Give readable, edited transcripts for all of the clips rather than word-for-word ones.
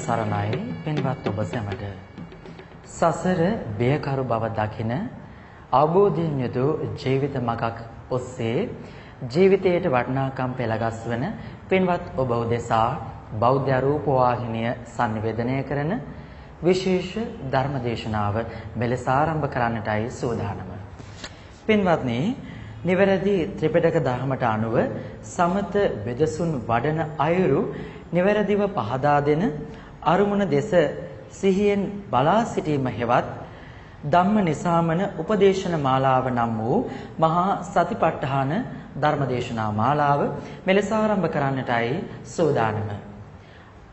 සරණයි පින්වත් ඔබ සැමට සසර බියකරු බව දකින අවබෝධයෙන් යුතු ජීවිත මගක් ඔස්සේ ජීවිතයට වටිනාකම් පෙළගස්වන පින්වත් ඔබ උදෙසා බෞද්ධ රූප වාහිනිය sannivedanaya කරන විශේෂ ධර්ම දේශනාව මෙලෙස ආරම්භ කරන්නටයි සූදානම. පින්වත්නි, නිවැරදි ත්‍රිපිටක ධර්මයට අනුව සමත බෙදසුන් වඩන අයුරු නිවැරදිව පහදා දෙන අරුමුණ දෙස සිහියෙන් බලා සිටීම හෙවත් ධම්ම නිසාමන උපදේශන මාලාව නම් වූ මහා සතිපට්ඨාන ධර්මදේශනා මාලාව මෙලෙස ආරම්භ කරන්නටයි සූදානම.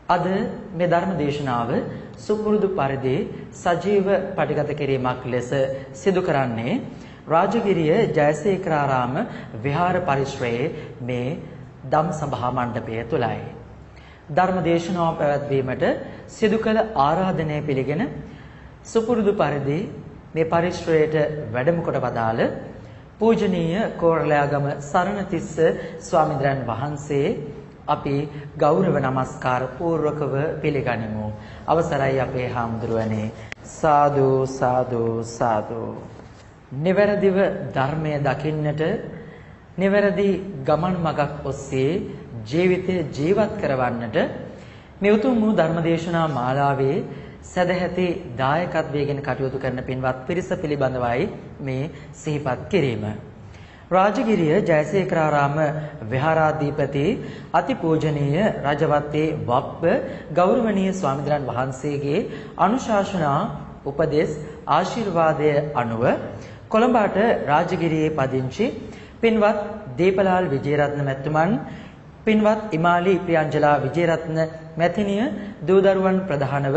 අද මේ ධර්මදේශනාව සුපුරුදු පරිදි සජීව පටිගත කිරීමක් ලෙස සිදු කරන්නේ රාජගිරිය ජයසේකරාරාම විහාර පරිශ්‍රයේ මේ ධම් සභා මණ්ඩපය තුලයි. ධර්මදේශනාව පැවැත්වීමට සිදු කළ ආරාධනය පිළිගෙන සුපුරුදු පරිදි මේ පරිශ්‍රයට වැඩම කොට වදාළ පූජනීය කෝරළයාගම සරණතිස්ස ස්වාමීන් වහන්සේ අපි ගෞරව නමස්කාර පූර්වකව පිළිගනිමු. අවසරයි අපේ හාමුදුරුවනේ. සාදු සාදු සාදු. නිවැරදිව ධර්මය දකින්නට නිවැරදි ගමන් මගක් ඔස්සේ ජීවිතය ජීවත් කරවන්නට මේ උතුම් වූ ධර්මදේශනා මාලාවේ සදැහැති දායකත්වයෙන් කටයුතු කරන පින්වත් පිරිස පිළිබඳවයි මේ සිහිපත් කිරීම. රාජගිරිය ජයසේකරාරාම විහාරාධිපති අතිපූජනීය රජවත්තේ වප්ප ගෞරවනීය ස්වාමීන් වහන්සේගේ අනුශාසනා උපදෙස් ආශිර්වාදය අනුව කොළඹට රාජගිරියේ පදිංචි පින්වත් දීපලාල් විජේරත්න මැතිතුමන්, පින්වත් ඉමාලි ප්‍රියංජලා විජේරත්න මැතිණිය, දූ දරුවන් ප්‍රධානව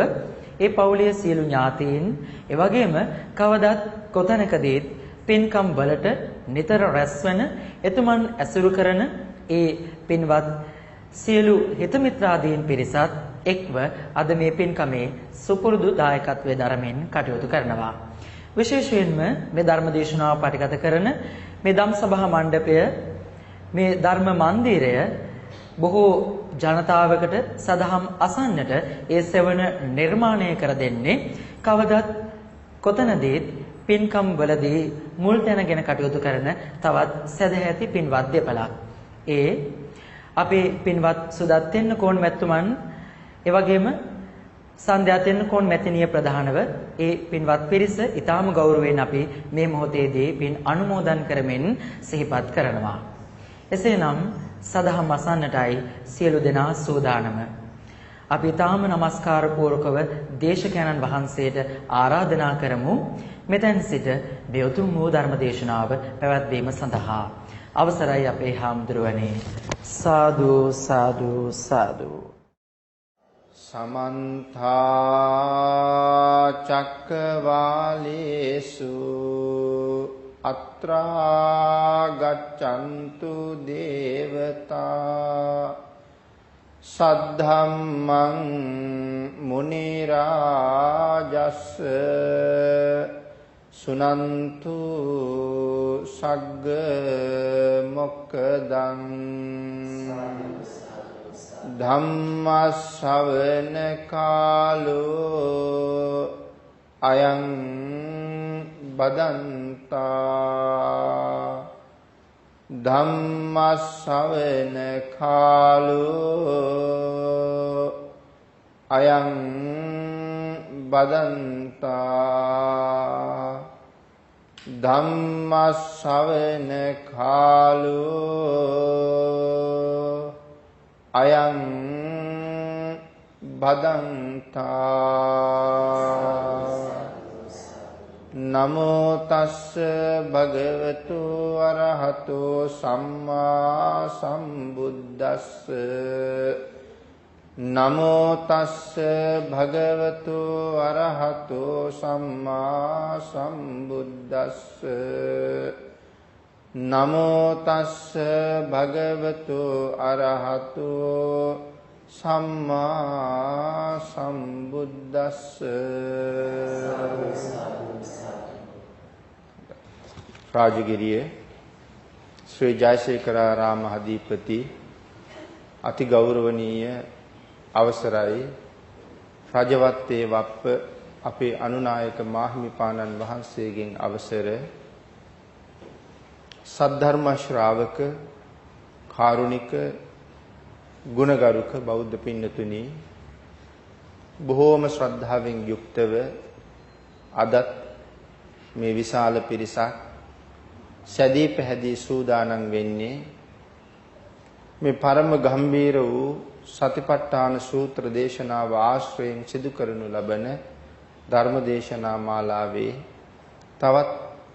ඒ පවුලේ සියලු ඥාතීන්, එවැගේම කවදත් කොතැනකදීත් පින්කම් වලට නිතර රැස්වන එතුමන් ඇසුරු කරන ඒ පින්වත් සියලු හිතමිත්‍රාදීන් පිරිසත් එක්ව අද මේ පින්කමේ සුපුරුදු දායකත්වයේ දරමින් කටයුතු කරනවා. විශේෂයෙන්ම මේ ධර්මදේශනාව පටිගත කරන මේ ධම් සභා මණ්ඩපය, මේ ධර්ම මන්දිරය බොහෝ ජනතාවකට සදහම් අසන්නට ඒ සෙවන නිර්මාණය කර දෙන්නේ කවදත් කොතනදීත් පින්කම් වලදී මුල් තැනගෙන කටයුතු කරන තවත් සදැහැති පින්වත් දෙපළක්. ඒ අපේ පින්වත් සුදත් තෙන්නකෝන් මැතිතුමන්, එවැගේම සන්ධ්‍යා තෙන්නකෝන් මැතිණිය ප්‍රධානව ඒ පින්වත් පිරිස ඊටාම ගෞරවයෙන් අපි මේ මොහොතේදී පින් අනුමෝදන් කරමින් සිහිපත් කරනවා. එසේනම් සදහම් අසන්නටයි සියලු දෙනා සූදානම. අපි ඊටාම নমස්කාර පූර්වකව දේශකයන්න් වහන්සේට ආරාධනා කරමු මෙතෙන් සිට මේ උතුම් වූ ධර්ම දේශනාව පැවැත්වීම සඳහා. අවසරයි අපේ හාමුදුරුවනේ. සාදු සාදු සාදු. සමන්ත චක්කවාලේසු අත්‍රා ගච්ඡන්තු දේවතා සද්ධම්මං මුනි රාජස් සුනන්තු සග්ග මොක්ඛදං ධම්ම ශ්‍රවණ කාලෝ අයං බදන්තා ධම්ම ශ්‍රවණ කාලෝ අයං බදන්තා ධම්ම ශ්‍රවණ කාලෝ අයං බදන්තා. නමෝ තස්ස භගවතු අරහතෝ සම්මා සම්බුද්දස්ස. නමෝ තස්ස භගවතු අරහතෝ සම්මා සම්බුද්දස්ස. නමෝ තස්ස භගවතු අරහතෝ සම්මා සම්බුද්දස්ස. රාජගිරිය ශ්‍රී ජයසේකරාරාම අධිපති අති ගෞරවනීය අවසරයි රජවත්තේ වප්ප අපේ අනුනායක මාහිමිපාණන් වහන්සේගෙන් අවසර සද්ධර්ම ශ්‍රාවක කාරුණික ගුණගරුක බෞද්ධ පින්නතුනි බොහෝම ශ්‍රද්ධාවෙන් යුක්තව අදත් මේ විශාල පිරිසක් සැදී පැහැදී සූදානම් වෙන්නේ මේ පරම ගම්බීර වූ සතිපට්ඨාන සූත්‍ර දේශනාව ආශ්‍රයෙන් සිදු කරනු ලබන ධර්ම දේශනා මාලාවේ තවත්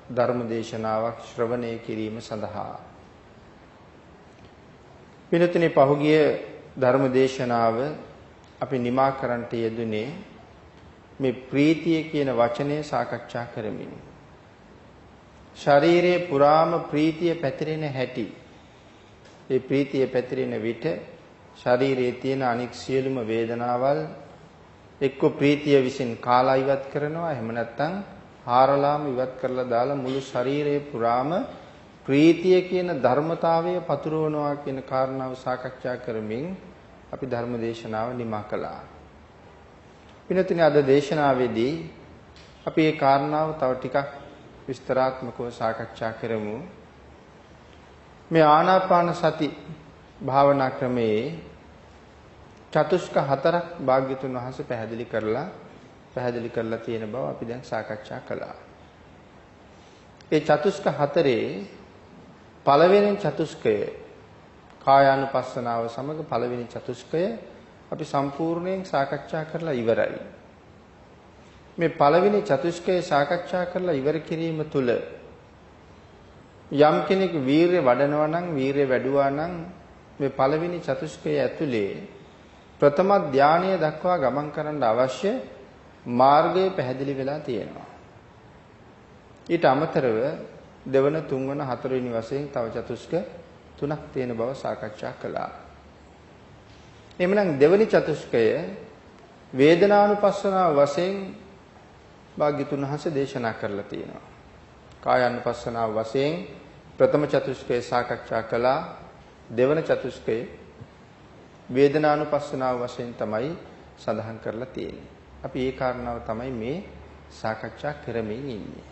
ධර්ම දේශනාවක් ශ්‍රවණය කිරීම සඳහා පින්තුනි පහුගිය ධර්ම දේශනාව අපි නිමා කරන්නට යෙදුනේ මේ ප්‍රීතිය කියන වචනය සාකච්ඡා කරමින් ශරීරයේ පුරාම ප්‍රීතිය පැතිරෙන හැටි ඒ ප්‍රීතිය පැතිරෙන විට ශරීරයේ තියෙන අනික් සියලුම වේදනාවල් එක්ක ප්‍රීතිය විසින් කාලා ඉවත් කරනවා එහෙම නැත්නම් හාරලාම ඉවත් කරලා දාලා මුළු ශරීරයේ පුරාම ප්‍රීතිය කියන ධර්මතාවය පතුරවනවා කියන කාරණාව සාකච්ඡා කරමින් අපි ධර්ම දේශනාව නිමා කළා. පින්තුනි අද දේශනාවේදී අපි මේ කාරණාව තව ටිකක් විස්තරාත්මකව සාකච්ඡා කරමු. මේ ආනාපාන සති භාවනා ක්‍රමයේ චතුස්ක හතරක් භාග්‍යතුන් වහන්සේ පැහැදිලි කරලා තියෙන බව අපි දැන් සාකච්ඡා කළා. ඒ චතුස්ක හතරේ පළවෙනි චතුස්කය කායානුපස්සනාව සමග පළවෙනි චතුස්කය අපි සම්පූර්ණයෙන් සාකච්ඡා කරලා ඉවරයි. මේ පළවෙනි චතුස්කය සාකච්ඡා කරලා ඉවර කිරීම තුළ යම් කෙනෙක් වීරිය වඩනවා නම් වීරිය වැඩුවා නම් මේ පළවෙනි චතුස්කය ඇතුලේ ප්‍රථම ධානය දක්වා ගමන් කරන්න අවශ්‍ය මාර්ගය පැහැදිලි වෙලා තියෙනවා. ඊට අමතරව දෙවන තුන්වන හතරවෙනි වශයෙන් තව චතුස්ක තුනක් තියෙන බව සාකච්ඡා කළා. එhmenan දෙවනි චතුස්කය වේදනානුපස්සනාව වශයෙන් භාග්‍යතුන් වහන්සේ දේශනා කරලා තියෙනවා. කායානුපස්සනාව වශයෙන් ප්‍රථම චතුස්කය සාකච්ඡා කළා. දෙවන චතුස්කය වේදනානුපස්සනාව වශයෙන් තමයි සඳහන් කරලා තියෙන්නේ. අපි ඒ කාරණාව තමයි මේ සාකච්ඡා කරමින් ඉන්නේ.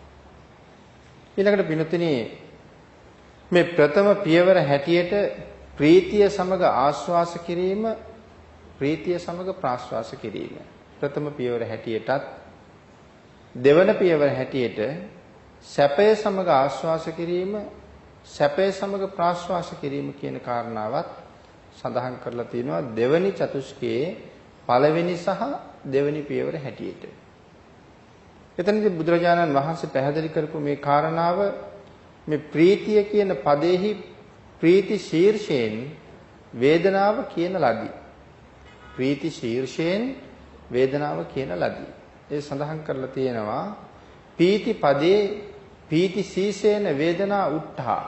ඊළඟට පින්තුනි මේ ප්‍රථම පියවර හැටියට ප්‍රීතිය සමග ආස්වාස කිරීම ප්‍රීතිය සමග ප්‍රාස්වාස කිරීම ප්‍රථම පියවර හැටියටත් දෙවන පියවර හැටියට සැපය සමග ආස්වාස කිරීම සැපය සමග ප්‍රාස්වාස කිරීම කියන කාරණාවත් සඳහන් කරලා තිනවා දෙවනි චතුස්කයේ පළවෙනි සහ දෙවනි පියවර හැටියට. එතනදී බුදුරජාණන් වහන්සේ පැහැදිලි කරපු මේ කාරණාව මේ ප්‍රීතිය කියන පදෙහි ප්‍රීති ශීර්ෂයෙන් වේදනාව කියන ලදී. ප්‍රීති ශීර්ෂයෙන් වේදනාව කියන ලදී. ඒ සඳහන් කරලා තියෙනවා පීති පදේ පීති සීසේන වේදනා උට්ඨා.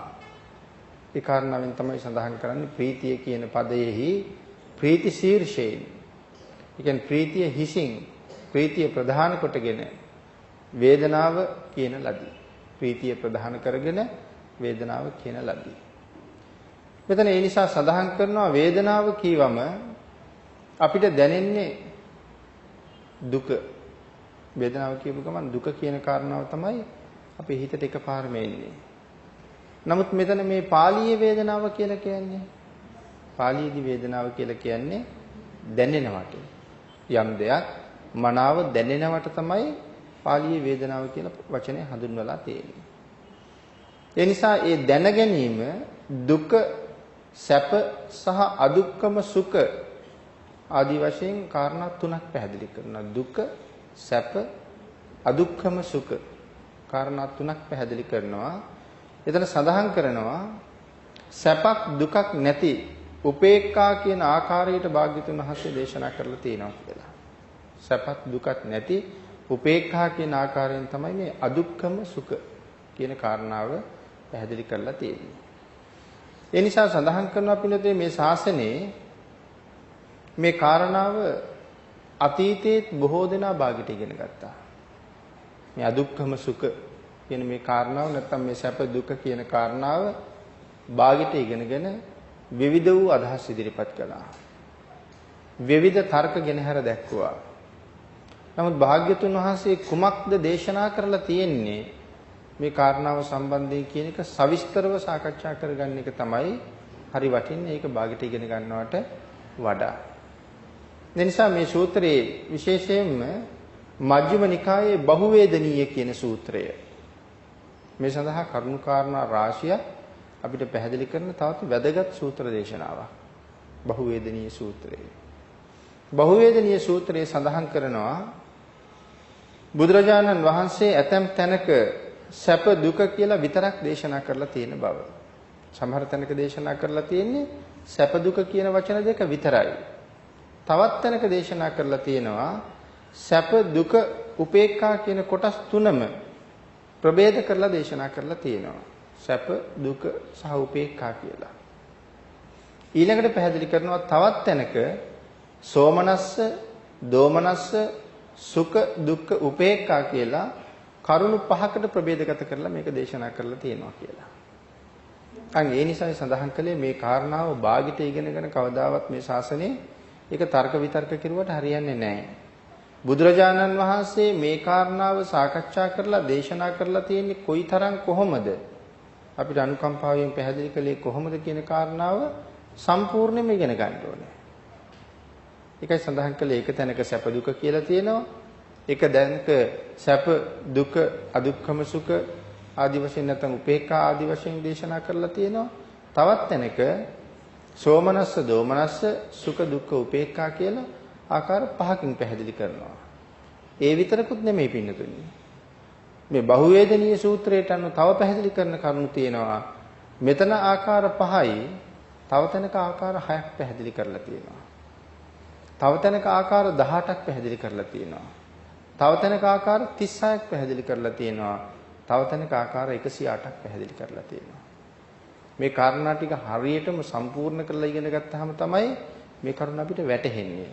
ඒ කාරණාවෙන් තමයි සඳහන් කරන්නේ ප්‍රීතිය කියන පදයෙහි ප්‍රීති ශීර්ෂයෙන්. ඒ කියන්නේ ප්‍රීතිය හිසින් ප්‍රීතිය ප්‍රධාන කොටගෙන වේදනාව කියන ලදී. ප්‍රීතිය ප්‍රධාන කරගෙන වේදනාව කියන ලදී. මෙතන ඒ නිසා සඳහන් කරනවා වේදනාව කීවම අපිට දැනෙන්නේ දුක. වේදනාව කියපු ගමන් දුක කියන කාරණාව තමයි අපේ හිතට එකපාරම එන්නේ. නමුත් මෙතන මේ පාළියේ වේදනාව කියලා කියන්නේ පාළියේදී වේදනාව කියලා කියන්නේ දැනෙනවට. යම් දෙයක් මනාව දැනෙනවට තමයි පාළියේ වේදනාව කියලා වචනේ හඳුන්වලා තියෙන්නේ. ඒ නිසා ඒ දැන ගැනීම දුක, සැප සහ අදුක්කම සුඛ ආදී වශයෙන් කාරණා තුනක් පැහැදිලි කරනවා. දුක, සැප, අදුක්කම සුඛ කාරණා තුනක් පැහැදිලි කරනවා. එතන සඳහන් කරනවා සැපක් දුකක් නැති උපේක්ඛා කියන ආකාරයට භාග්‍යතුන් වහන්සේ දේශනා කරලා තියෙනවා කියලා. සැපක් දුකක් නැති උපේක්ඛා කියන ආකාරයෙන් තමයි මේ අදුක්කම සුඛ කියන කාරණාව පැහැදිලි කරලා තියෙන්නේ. ඒ නිසා සඳහන් කරනවා පිළිතුරේ මේ ශාසනයේ මේ කාරණාව අතීතයේ බොහෝ දෙනා භාගයට ඉගෙන ගත්තා. මේ අදුක්කම සුඛ කියන මේ කාරණාව නැත්නම් මේ සැප දුක කියන කාරණාව භාගයට ඉගෙනගෙන විවිධ වූ අදහස් ඉදිරිපත් කළා. විවිධ තර්ක ගෙනහැර දැක්වුවා. නමුත් භාග්‍යතුන් වහන්සේ කුමක්ද දේශනා කරලා තියෙන්නේ මේ කාරණාව සම්බන්ධයෙන් කියන එක සවිස්තරව සාකච්ඡා කරගන්න එක තමයි හරි වටින්නේ. ඒක භාගයට ඉගෙන ගන්නවට වඩා. ඒ නිසා මේ සූත්‍රයේ විශේෂයෙන්ම මජ්ක්‍ධිම නිකායේ බහුවේදනීය කියන සූත්‍රය මේ සඳහා කරුණු කාරණා රාශිය අපිට පැහැදිලි කරන තවත් වැදගත් සූත්‍ර දේශනාවක්. බහුවේදනීය සූත්‍රය. බහුවේදනීය සූත්‍රයේ සඳහන් කරනවා බුදුරජාණන් වහන්සේ ඇතැම් තැනක සැප දුක කියලා විතරක් දේශනා කරලා තියෙන බව. සමහර තැනක දේශනා කරලා තියෙන්නේ සැප දුක කියන වචන දෙක විතරයි. තවත් තැනක දේශනා කරලා තියෙනවා සැප දුක උපේක්ඛා කියන කොටස් තුනම ප්‍රභේද කරලා දේශනා කරලා තියෙනවා. සැප දුක සහ උපේක්ඛා කියලා. ඊළඟට පැහැදිලි කරනවා තවත් තැනක සෝමනස්ස, දෝමනස්ස, සුඛ දුක්ඛ උපේක්ඛා කියලා කරුණු පහකට ප්‍රභේදගත කරලා මේක දේශනා කරලා තියෙනවා කියලා. අන් ඒ නිසායි සඳහන් කළේ මේ කාරණාව භාගිත ඉගෙනගෙන කවදාවත් මේ ශාසනයේ ඒක තර්ක විතර්ක කෙරුවට හරියන්නේ නැහැ. බුදුරජාණන් වහන්සේ මේ කාරණාව සාකච්ඡා කරලා දේශනා කරලා තියෙන්නේ කොයිතරම් කොහොමද අපිට අනුකම්පාවෙන් පැහැදිලි කළේ කොහොමද කියන කාරණාව සම්පූර්ණයෙන්ම ඉගෙන ගන්න ඕනේ. ඒකයි සඳහන් කළේ එක තැනක සැප දුක කියලා තියෙනවා. එක තැනක සැප දුක අදුක්ඛම සුඛ ආදි වශයෙන් නැත්නම් උපේක්ඛා ආදි වශයෙන් දේශනා කරලා තියෙනවා. තවත් තැනක සෝමනස්ස දෝමනස්ස සුඛ දුක්ඛ උපේක්ඛා කියලා ආකාර පහකින් පැහැදිලි කරනවා. ඒ විතරකුත් නෙමෙයි පින්නතුනි. මේ බහුවේදනීය සූත්‍රයට අනුව තව පැහැදිලි කරන කරුණු තියෙනවා. මෙතන ආකාර පහයි තව තැනක ආකාර 6ක් පැහැදිලි කරලා තියෙනවා. තව තැනක ආකාර 18ක් පැහැදිලි කරලා තියෙනවා. තව තැනක ආකාර 36ක් පැහැදිලි කරලා තියෙනවා. තව තැනක ආකාර 108ක් පැහැදිලි කරලා තියෙනවා. මේ කාරණා ටික හරියටම සම්පූර්ණ කරලා ඉගෙන ගත්තාම තමයි මේ කරුණ අපිට වැටහෙන්නේ.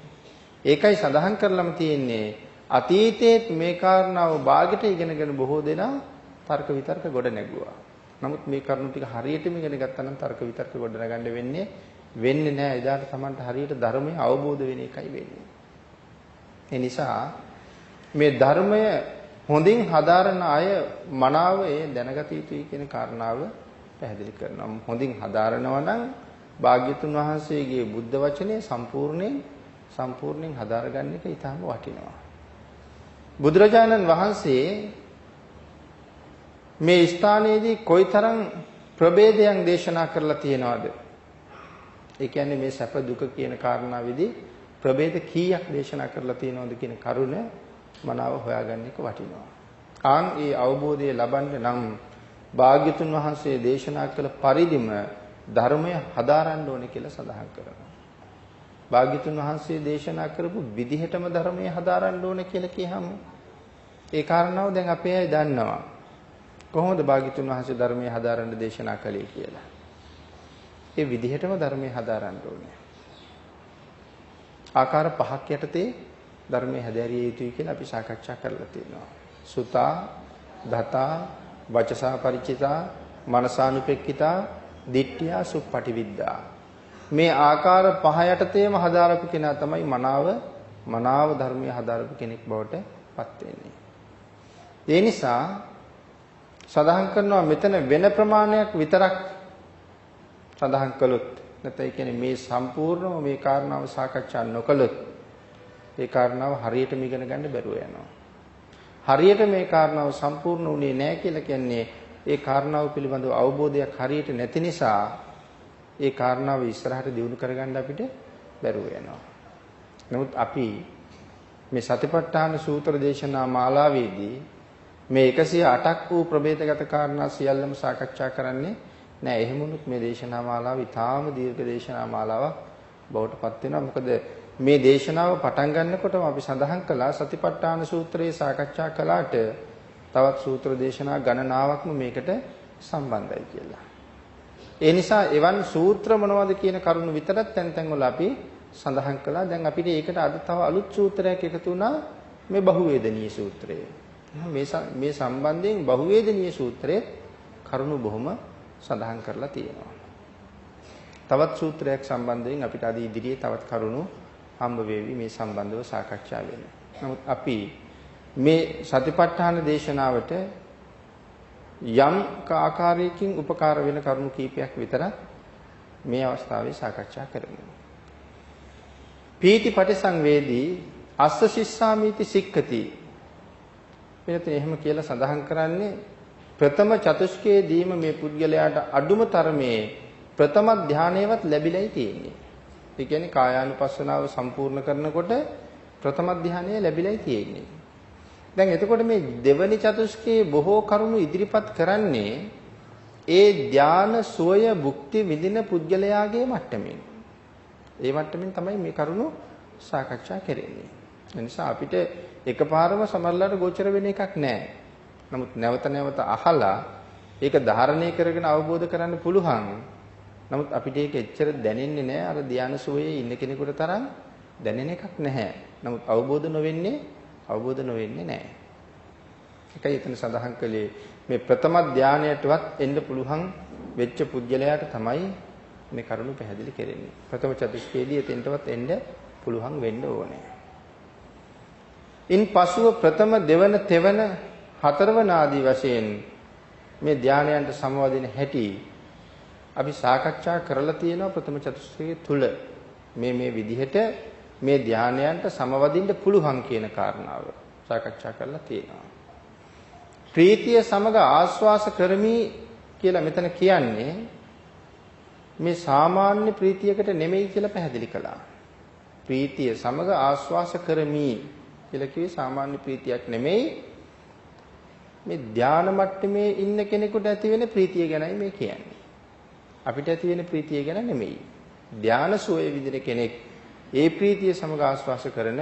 ඒකයි සඳහන් කරලම තියෙන්නේ අතීතයේ මේ කාරණාව භාගයට ඉගෙනගෙන බොහෝ දෙනා තර්ක විතර්ක ගොඩ නැගුවා. නමුත් මේ කරුණු ටික හරියටම ඉගෙන ගත්තා නම් තර්ක විතර්ක ගොඩ නගන්න වෙන්නේ නැහැ. එදාට Tamanට හරියට ධර්මය අවබෝධ වෙන එකයි වෙන්නේ. ඒ නිසා මේ ධර්මය හොඳින් හදාරන අය මනාව ඒ දැනගත යුතුයි කියන කාරණාව පැහැදිලි කරනවා. හොඳින් හදාරනවා නම් භාග්‍යතුන් වහන්සේගේ බුද්ධ වචනේ සම්පූර්ණයෙන් හදාරගන්න එක ඊටම වටිනවා. බුදුරජාණන් වහන්සේ මේ ස්ථානයේදී කොයිතරම් ප්‍රභේදයන් දේශනා කරලා තියෙනවද? ඒ කියන්නේ මේ සැප දුක කියන කාරණාවේදී ප්‍රභේද කීයක් දේශනා කරලා තියෙනවද කියන කරුණ මනාව හොයාගන්න එක වටිනවා. ආන් ඒ අවබෝධය ලබන්න නම් භාග්‍යතුන් වහන්සේ දේශනා කළ පරිදිම ධර්මය හදාරන්න ඕනේ කියලා සඳහන් කරනවා. භාග්‍යතුන් වහන්සේ දේශනා කරපු විදිහටම ධර්මය හදාරන්න ඕනේ කියලා කියහම ඒ කාරණාව දැන් අපේ අය දන්නවා. කොහොමද භාග්‍යතුන් වහන්සේ ධර්මය හදාරන්න දේශනා කළේ කියලා. ඒ විදිහටම ධර්මය හදාරන්න ඕනේ. ආකාර පහක් යටතේ ධර්මයේ හැදෑරිය යුතුයි කියලා අපි සාකච්ඡා කරලා තියෙනවා. සුතා, දතා, වචසා පරිචිතා, මනසානුපෙක්ඛිතා, දිට්ඨියා, සුප්පටිවිද්දා. මේ ආකාර පහ යටතේම හදාරපු කෙනා තමයි මනාව ධර්මයේ හදාරපු කෙනෙක් බවට පත් වෙන්නේ. ඒ නිසා සඳහන් කරනවා මෙතන වෙන ප්‍රමාණයක් විතරක් සඳහන් කළොත් නැත්නම් කියන්නේ මේ සම්පූර්ණව මේ කාරණාව සාකච්ඡා නොකළොත් ඒ කාරණාව හරියටම ඉගෙන ගන්න බැරුව යනවා. හරියට මේ කාරණාව සම්පූර්ණ වුණේ නැහැ කියලා කියන්නේ ඒ කාරණාව පිළිබඳව අවබෝධයක් හරියට නැති නිසා ඒ කාරණාව ඉස්සරහට දියුණු කරගන්න අපිට බැරුව යනවා. නමුත් අපි මේ සතිපට්ඨාන සූත්‍ර දේශනා මාලාවේදී මේ 108ක් වූ ප්‍රභේදගත කාරණා සියල්ලම සාකච්ඡා කරන්නේ නෑ. එහෙමුණුත් මේ දේශනා මාලාව ඉතාම දීර්ඝ දේශනා මාලාවක් බවට පත් වෙනවා. මොකද මේ දේශනාව පටන් ගන්නකොටම අපි සඳහන් කළා සතිපට්ඨාන සූත්‍රයේ සාකච්ඡා කළාට තවත් සූත්‍ර දේශනා ගණනාවක්ම මේකට සම්බන්ධයි කියලා. ඒ නිසා එවන් සූත්‍ර මොනවද කියන කරුණු විතරක් තැන් තැන් වල අපි සඳහන් කළා. දැන් අපිට ඒකට අද තව අලුත් සූත්‍රයක් එකතු වුණා මේ බහුවේදනීය සූත්‍රය. මේ සම්බන්ධයෙන් බහුවේදනීය සූත්‍රයේ කරුණු බොහොම සඳහන් කරලා තියෙනවා. තවත් සූත්‍රයක් සම්බන්ධයෙන් අපිට අද ඉදිරියේ තවත් කරුණු හම්බ වෙවි මේ සම්බන්ධව සාකච්ඡා වෙන්න. නමුත් අපි මේ සතිපට්ඨාන දේශනාවට යම් ආකාරයකින් උපකාර වෙන කරුණු කීපයක් විතරක් මේ අවස්ථාවේ සාකච්ඡා කරමු. පීති පටිසංවේදී අස්ස සිස්සාමීති සික්ඛති. මෙතන එහෙම කියලා සඳහන් කරන්නේ ප්‍රථම චතුස්කයේදීම මේ පුද්ගලයාට අඩුම තරමේ ප්‍රථම ධානයවත් ලැබිලායි තියෙන්නේ. ඒ කියන්නේ කායානුපස්සනාව සම්පූර්ණ කරනකොට ප්‍රථම ධානය ලැබිලායි තියෙන්නේ. දැන් එතකොට මේ දෙවනි චතුස්කයේ බොහෝ කරුණු ඉදිරිපත් කරන්නේ ඒ ධාන සෝය භුක්ති විඳින පුද්ගලයාගේ මට්ටමින්. ඒ මට්ටමින් තමයි මේ කරුණු සාකච්ඡා කරන්නේ. ඒ නිසා අපිට එකපාරම සමහරලාට ගෝචර වෙන එකක් නැහැ. නමුත් නැවත නැවත අහලා ඒක ධාරණය කරගෙන අවබෝධ කරන්න පුළුවන්. නමුත් අපිට ඒක එච්චර දැනෙන්නේ නැහැ. අර ධාන සෝයේ ඉන්න කෙනෙකුට තරම් දැනෙන එකක් නැහැ. නමුත් අවබෝධ නොවෙන්නේ නැහැ. ඒකයි එතන සඳහන් කළේ මේ ප්‍රථම ධානයටවත් එන්න පුළුවන් වෙච්ච පුද්ගලයාට තමයි මේ කරුණු පැහැදිලි කරන්නේ. ප්‍රථම චතුස්කයේදී එතෙන්ටවත් එන්න පුළුවන් වෙන්න ඕනේ. ඉන් පසුව ප්‍රථම දෙවන තෙවන හතරවන ආදී වශයෙන් මේ ධානයන්ට සමවදින හැටි අපි සාකච්ඡා කරලා තියෙනවා ප්‍රථම චතුස්කයේ තුල. මේ විදිහට මේ ධානයන්ට සමවදින්න පුළුවන් කියන කාරණාව සාකච්ඡා කරලා තියෙනවා. ප්‍රීතිය සමග ආස්වාස කරමි කියලා මෙතන කියන්නේ මේ සාමාන්‍ය ප්‍රීතියකට නෙමෙයි කියලා පැහැදිලි කළා. ප්‍රීතිය සමග ආස්වාස කරමි කියලා කිව්වේ සාමාන්‍ය ප්‍රීතියක් නෙමෙයි. මේ ධානා මට්ටමේ ඉන්න කෙනෙකුට ඇති වෙන ප්‍රීතිය ගැනයි මේ කියන්නේ. අපිට ඇති වෙන ප්‍රීතිය ගැන නෙමෙයි. ධාන සෝය විදින කෙනෙක් ඒ ප්‍රීතිය සමග ආස්වාස කරන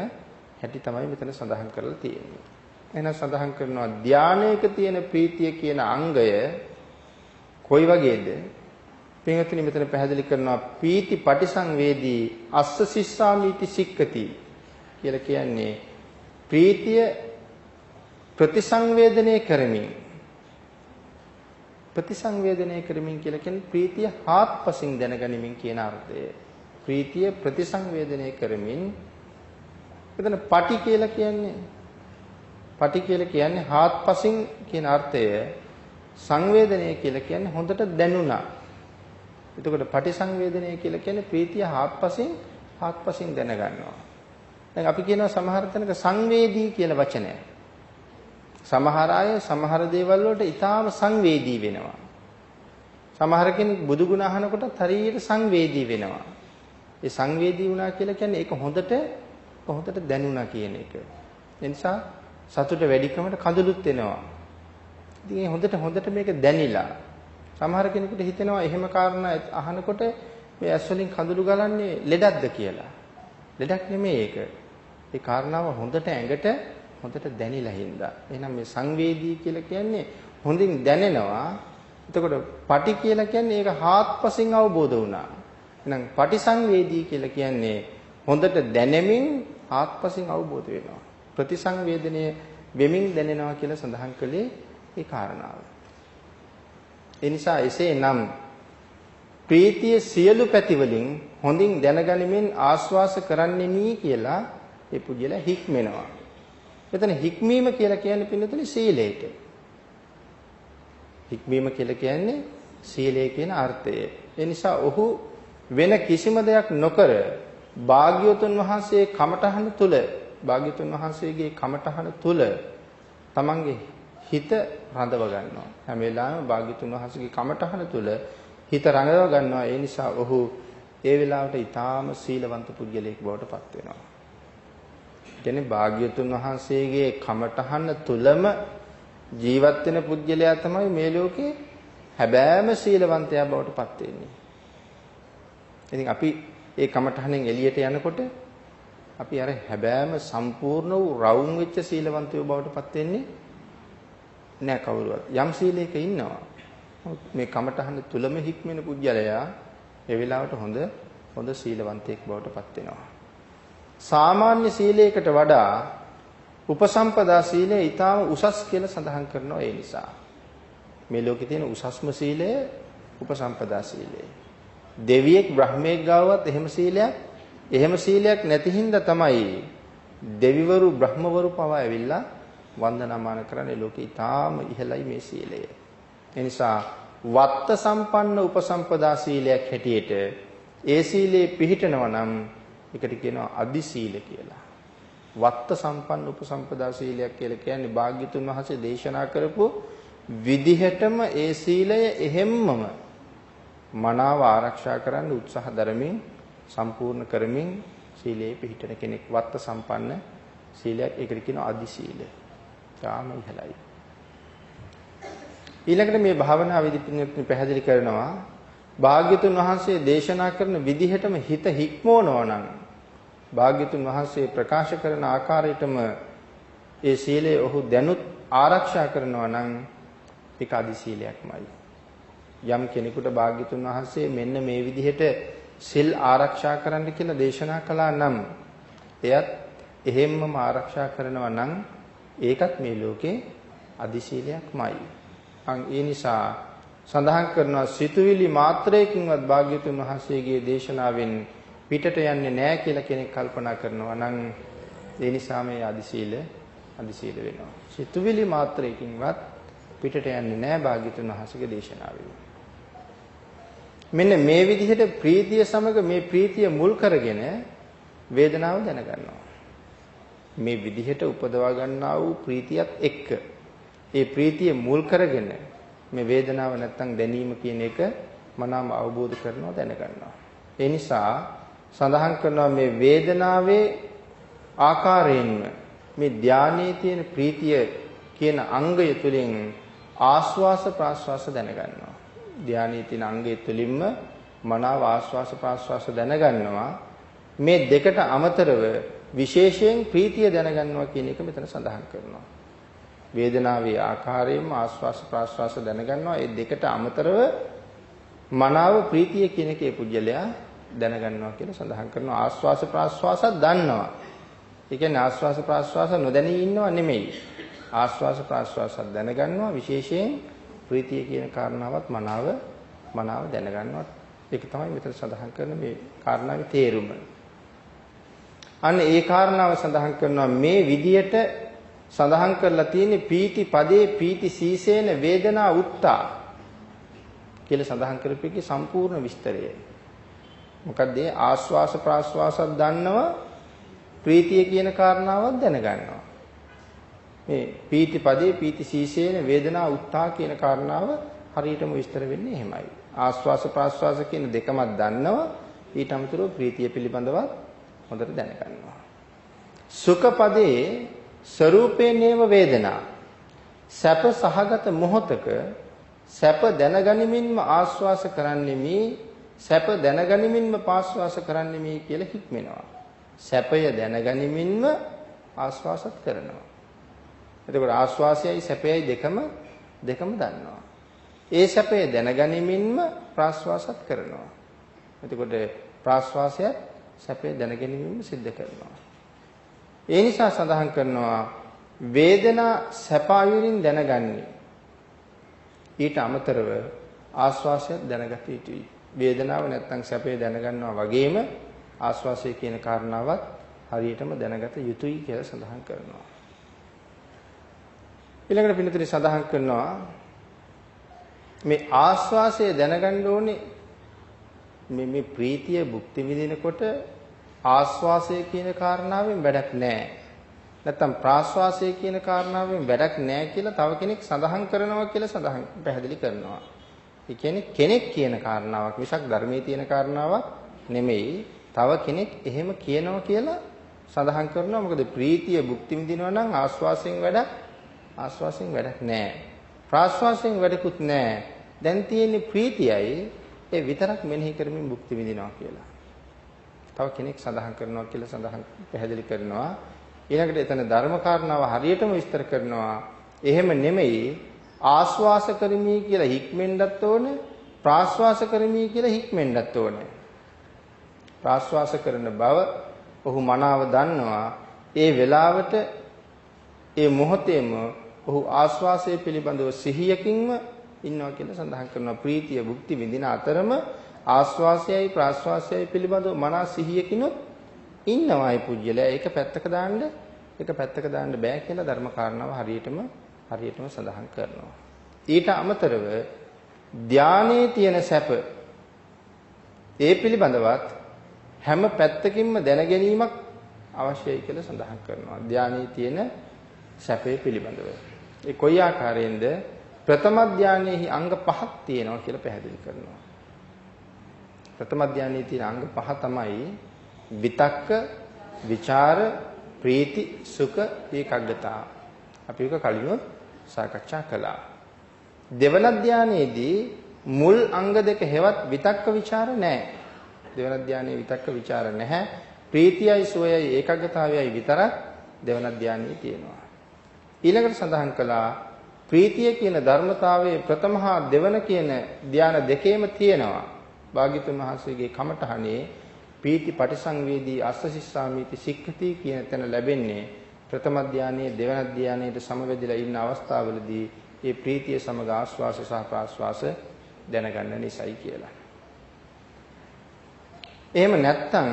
හැටි තමයි මෙතන සඳහන් කරලා තියෙන්නේ. එහෙනම් සඳහන් කරනවා ධානයක තියෙන ප්‍රීතිය කියන අංගය කොයි වගේද? පින්වත්නි මෙතන පැහැදිලි කරනවා පීති පටිසංවේදී අස්ස සිස්සාමීති සික්ඛති කියලා කියන්නේ ප්‍රීතිය ප්‍රතිසංවේදනය කරමින් කියලා කියන්නේ ප්‍රීතිය හාත්පසින් දැනගනිමින් කියන අර්ථය. ප්‍රීතිය ප්‍රතිසංවේදනය කරමින් එතන පටි කියලා කියන්නේ හාත්පසින් කියන අර්ථය. සංවේදනය කියලා කියන්නේ හොඳට දැනුණා. එතකොට පටිසංවේදනය කියලා කියන්නේ ප්‍රීතිය හාත්පසින් දැනගන්නවා. දැන් අපි කියනවා සමහර තැනක සංවේදී කියලා වචනය. සමහර අය සමහර දේවල් වලට ඊටාම සංවේදී වෙනවා. සමහර කෙනෙක් බුදු ගුණ අහනකොටත් හරියට සංවේදී වෙනවා. ඒ සංවේදී වුණා කියලා කියන්නේ ඒක හොඳට දැනුණා කියන එක. ඒ නිසා සතුට වැඩිකමට කඳුළුත් එනවා. ඉතින් ඒ හොඳට මේක දැනිලා සමහර කෙනෙකුට හිතෙනවා එහෙම කාරණා අහනකොට මේ ඇස් වලින් කඳුළු ගලන්නේ ලෙඩක්ද කියලා. ලෙඩක් නෙමෙයි ඒක. ඒ කාරණාව හොඳට ඇඟට හොඳට දැනිලා හින්දා. එහෙනම් මේ සංවේදී කියලා කියන්නේ හොඳින් දැනෙනවා. එතකොට පටි කියලා කියන්නේ ඒක හාත්පසින් අවබෝධ වුණා. එහෙනම් පටිසංවේදී කියලා කියන්නේ හොඳට දැනෙමින් හාත්පසින් අවබෝධ වෙනවා. ප්‍රතිසංවේදනයේ වෙමින් දැනෙනවා කියලා සඳහන් කළේ ඒ කාරණාව. ඒ නිසා එසේනම් ප්‍රීතිය සියලු පැතිවලින් හොඳින් දැනගනිමින් ආස්වාස කරන්නෙමි කියලා ඒ පුජ්‍යල හික්මෙනවා. මෙතන හික්මීම කියලා කියන්නේ පින්නතුනේ සීලයට. හික්මීම කියලා කියන්නේ සීලය කියන අර්ථය. ඒ නිසා ඔහු වෙන කිසිම දෙයක් නොකර භාග්‍යවතුන් වහන්සේ කමඨහන තුල භාග්‍යවතුන් වහන්සේගේ කමඨහන තුල තමන්ගේ හිත රඳව ගන්නවා. හැම වෙලාවෙම භාග්‍යවතුන් වහන්සේගේ කමඨහන තුල හිත රඳව ගන්නවා. ඒ නිසා ඔහු ඒ වෙලාවට ඊටාම සීලවන්ත පුද්ගලයෙක් බවට පත් වෙනවා. කියන්නේ භාග්‍යවතුන් වහන්සේගේ කමඨහන තුලම ජීවත් වෙන පුද්ගලයා තමයි මේ ලෝකේ හැබෑම සීලවන්තයා බවට පත් වෙන්නේ. ඉතින් අපි ඒ කමඨහනෙන් එළියට යනකොට අපි අර හැබෑම සම්පූර්ණ වූ රවුම් වෙච්ච සීලවන්තයෝ බවට පත් වෙන්නේ නෑ කවුරුවත්. යම් සීලයක ඉන්නවා. මේ කමඨහන තුලම හික්මෙන පුද්ගලයා ඒ වෙලාවට හොඳ සීලවන්තයෙක් බවට පත් වෙනවා. සාමාන්‍ය සීලයකට වඩා උපසම්පදා සීලය ඊටාම උසස් කියලා සඳහන් කරනවා. ඒ නිසා මේ ලෝකේ තියෙන උසස්ම සීලය උපසම්පදා සීලය. දෙවියෙක් බ්‍රහ්මයෙක් ගාවත් එහෙම සීලයක් නැති හින්දා තමයි දෙවිවරු බ්‍රහ්මවරු පවා ඇවිල්ලා වන්දනාමාන කරන්නේ ලෝකේ ඊටාම ඉහළයි මේ සීලය. ඒ නිසා වත්ත සම්පන්න උපසම්පදා සීලයක් හැටියට ඒ සීලේ පිහිටනවා නම් ඒකට කියනවා අදි සීල කියලා. වත්ත සම්පන්න උපසම්පදා සීලයක් කියලා කියන්නේ භාග්‍යතුන් වහන්සේ දේශනා කරපු විදිහටම ඒ සීලය එහෙම්මම මනාව ආරක්ෂා කරන්න උත්සාහ දරමින් සම්පූර්ණ කරමින් සීලේ පිහිටන කෙනෙක් වත්ත සම්පන්න සීලයක් ඒකට කියනවා අදි සීලය. තාම ඉහළයි. ඊළඟට මේ භාවනාවේදී පින්වත්නි පැහැදිලි කරනවා භාග්‍යතුන් වහන්සේ දේශනා කරන විදිහටම හිත හික්මවනවා නම් භාග්‍යතුන් වහන්සේ ප්‍රකාශ කරන ආකාරයටම ඒ සීලය ඔහු දැනුත් ආරක්ෂා කරනවා නම් ඒක අදි සීලයක්මයි. යම් කෙනෙකුට භාග්‍යතුන් වහන්සේ මෙන්න මේ විදිහට සිල් ආරක්ෂා කරන්න කියලා දේශනා කළා නම් එයත් එහෙම්මම ආරක්ෂා කරනවා නම් ඒකත් මේ ලෝකේ අදි සීලයක්මයි. ඒ නිසා සඳහන් කරනවා සිතුවිලි මාත්‍රයකින්වත් භාග්‍යතුන් වහන්සේගේ දේශනාවෙන් පිටට යන්නේ නැහැ කියලා කෙනෙක් කල්පනා කරනවා නම් ඒ නිසා මේ අදි සීල වෙනවා. සිතුවිලි මාත්‍රයකින්වත් පිටට යන්නේ නැහැ භාග්‍යතුන් වහන්සේගේ දේශනාවෙන්. මෙන්න මේ විදිහට ප්‍රීතිය සමග මේ ප්‍රීතිය මුල් කරගෙන වේදනාව දැනගන්නවා. මේ විදිහට උපදවා ගන්නා වූ ප්‍රීතියත් එක්ක ඒ ප්‍රීතිය මුල් කරගෙන මේ වේදනාව නැත්තම් දැනීම කියන එක මනම අවබෝධ කරනවා දැනගන්නවා. ඒ නිසා සඳහන් කරනවා මේ වේදනාවේ ආකාරයෙන්ම මේ ධානයේ තියෙන ප්‍රීතිය කියන අංගය තුලින් ආස්වාස ප්‍රාස්වාස දැනගන්නවා. ධානයේ තියෙන අංගය තුලින්ම මනාව ආස්වාස ප්‍රාස්වාස දැනගන්නවා. මේ දෙකට අමතරව විශේෂයෙන් ප්‍රීතිය දැනගන්නවා කියන එක මෙතන සඳහන් කරනවා. වේදනාවේ ආකාරයෙන්ම ආස්වාස ප්‍රාස්වාස දැනගන්නවා. ඒ දෙකට අමතරව මනාව ප්‍රීතිය කියන එකේ පුජ්‍යලයා දැනගන්නවා කියලා සඳහන් කරනවා. ආස්වාස ප්‍රාස්වාස දන්නවා. ඒ කියන්නේ ආස්වාස ප්‍රාස්වාස නොදැනී ඉන්නව නෙමෙයි. ආස්වාස ප්‍රාස්වාස දැනගන්නවා. විශේෂයෙන් ප්‍රීතිය කියන කාරණාවත් මනාව දැනගන්නවා. ඒක තමයි මෙතන සඳහන් කරන මේ කාරණාවේ තේරුම. අන්න ඒ කාරණාව සඳහන් කරනවා මේ විදියට සඳහන් කරලා තියෙන්නේ පීති පදේ පීති සීසේන වේදනා උත්තා කියලා සඳහන් කරපු සම්පූර්ණ විස්තරය. මොකද ආස්වාස ප්‍රාස්වාසත් දන්නවා ප්‍රීතිය කියන කාරණාවත් දැනගන්නවා. මේ පීති පදේ පීති සීසේන වේදනා උත්තා කියන කාරණාව හරියටම විස්තර වෙන්නේ එහෙමයි. ආස්වාස ප්‍රාස්වාස කියන දෙකම දන්නවා ඊට අමතරව ප්‍රීතිය පිළිබඳව හොඳට දැනගන්නවා. සුඛ පදේ ස්වરૂපේ නේව වේදනා සැප සහගත මොහතක සැප දැනගනිමින්ම ආස්වාස කරන්නේ මේ සැප දැනගනිමින්ම පාස්වාස කරන්නේ මේ කියලා හික්මෙනවා. සැපය දැනගනිමින්ම ආස්වාසත් කරනවා. එතකොට ආස්වාසයයි සැපයයි දෙකම දන්නවා. ඒ සැපය දැනගනිමින්ම ප්‍රාස්වාසත් කරනවා. එතකොට ප්‍රාස්වාසයත් සැපය දැනගැනීමම සිද්ධ කරනවා. ඒ නිසා සඳහන් කරනවා වේදනා සැප ආයුරින් දැනගන්නේ. ඊට අමතරව ආස්වාසයත් දැනගත යුතුයි. වේදනාව නැත්තම් සැපය දැනගන්නවා වගේම ආස්වාසය කියන කාරණාවත් හරියටම දැනගත යුතුයි කියලා සඳහන් කරනවා. ඊළඟට පිළිතුරේ සඳහන් කරනවා මේ ආස්වාසය දැනගන්න ඕනේ මේ ප්‍රීතිය භුක්ති විඳිනකොට ආස්වාසය කියන කාරණාවෙන් වැඩක් නැහැ. නැත්තම් ප්‍රාස්වාසය කියන කාරණාවෙන් වැඩක් නැහැ කියලා තව කෙනෙක් සඳහන් කරනවා කියලා පැහැදිලි කරනවා. ඒ කියන්නේ කෙනෙක් කියන කාරණාවක් මිසක් ධර්මයේ තියෙන කාරණාවක් නෙමෙයි. තව කෙනෙක් එහෙම කියනවා කියලා සඳහන් කරනවා. මොකද ප්‍රීතිය භුක්ති විඳිනවා නම් ආස්වාසයෙන් වැඩක් නැහැ. ප්‍රාස්වාසයෙන් වැඩකුත් නැහැ. දැන් තියෙන්නේ ප්‍රීතියයි ඒ විතරක් මෙනෙහි කරමින් භුක්ති විඳිනවා කියලා. තව කෙනෙක් සඳහන් කරනවා කියලා පැහැදිලි කරනවා. ඊළඟට එතන ධර්ම කාරණාව හරියටම විස්තර කරනවා. එහෙම නෙමෙයි ආස්වාස කරමි කියලා හික්මෙන්නත් ඕනේ. ප්‍රාස්වාස කරමි කියලා හික්මෙන්නත් ඕනේ. ප්‍රාස්වාස කරන බව ඔහු මනාව දන්නවා. ඒ වෙලාවට ඒ මොහොතේම ඔහු ආස්වාසය පිළිබඳව සිහියකින්ම ඉන්නවා කියලා සඳහන් කරනවා. ප්‍රීතිය භුක්ති විඳින අතරම ආස්වාසයයි ප්‍රාස්වාසයයි පිළිබඳව මනස සිහියකිනුත් ඉන්නවායි පුජ්‍යලයා ඒක පැත්තක දාන්න බෑ කියලා ධර්ම කාරණාව හරියටම සඳහන් කරනවා. ඊට අමතරව ධානයේ තියෙන සැප ඒ පිළිබඳවත් හැම පැත්තකින්ම දැන ගැනීමක් අවශ්‍යයි කියලා සඳහන් කරනවා. ධානයේ තියෙන සැපේ පිළිබඳව. ඒ කොයි ආකාරයෙන්ද? ප්‍රථම ධානයේහි අංග 5ක් තියෙනවා කියලා පැහැදිලි කරනවා. ප්‍රථම ධානයේ තියෙන අංග 5 තමයි විතක්ක, විචාර, ප්‍රීති, සුඛ, ඒකාග්‍රතාව. අපි ඒක කලින් සාකච්ඡා කළා. දෙවන ධානයේදී මුල් අංග දෙක හැවත් විතක්ක විචාර නැහැ. දෙවන ධානයේ විතක්ක විචාර නැහැ. ප්‍රීතියයි සුවයයි ඒකාග්‍රතාවයයි විතරක් දෙවන ධානයේ තියෙනවා. ඊළඟට සඳහන් කළා ප්‍රීතිය කියන ධර්මතාවයේ ප්‍රථම හා දෙවන කියන ධාන දෙකේම තියෙනවා. භාග්‍යතුන් වහන්සේගේ කමඨහනේ ප්‍රීති පටිසංවේදී අස්සසිස්සාමීති සික්ඛති කියන තැන ලැබෙන්නේ ප්‍රථම ධානයේ දෙවන ධානයේට සමවැදිලා ඉන්න අවස්ථාවවලදී ඒ ප්‍රීතිය සමග ආස්වාස සහ ප්‍රාස්වාස දැනගන්න නිසයි කියලා. එහෙම නැත්නම්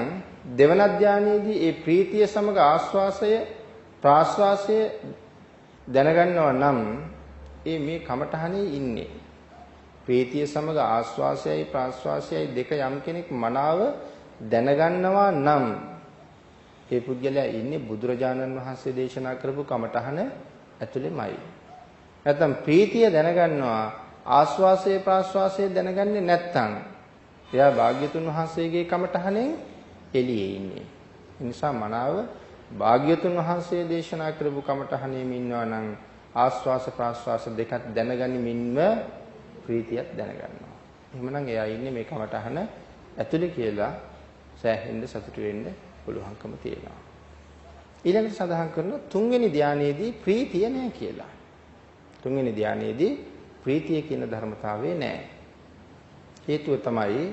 දෙවන ධානයේදී ඒ ප්‍රීතිය සමග ආස්වාසය ප්‍රාස්වාසය දැනගන්නවා නම් ඒ මේ කමඨහනේ ඉන්නේ. ප්‍රීතිය සමග ආස්වාසයයි ප්‍රාස්වාසයයි දෙක යම් කෙනෙක් මනාව දැනගන්නවා නම් ඒ පුද්ගලයා ඉන්නේ බුදුරජාණන් වහන්සේ දේශනා කරපු කමඨහන ඇතුළෙමයි. නැත්නම් ප්‍රීතිය දැනගන්නවා ආස්වාසය ප්‍රාස්වාසය දැනගන්නේ නැත්නම් එයා භාග්‍යතුන් වහන්සේගේ කමඨහනෙන් එළියේ ඉන්නේ. ඒ නිසා මනාව භාග්‍යතුන් වහන්සේ දේශනා කරපු කමඨහනෙම ඉන්නවා නම් ආස්වාස ප්‍රාස්වාස දෙකක් දැනගනිමින්ම ප්‍රීතියක් දැනගන්නවා. එහෙමනම් එයා ඉන්නේ මේ කමඨහන ඇතුළේ කියලා සෑහෙන්න සතුටු වෙන්න පුළුවන්කම තියෙනවා. ඊළඟට සඳහන් කරනවා තුන්වෙනි ධානයේදී ප්‍රීතිය නැහැ කියලා. තුන්වෙනි ධානයේදී ප්‍රීතිය කියන ධර්මතාවය නැහැ. හේතුව තමයි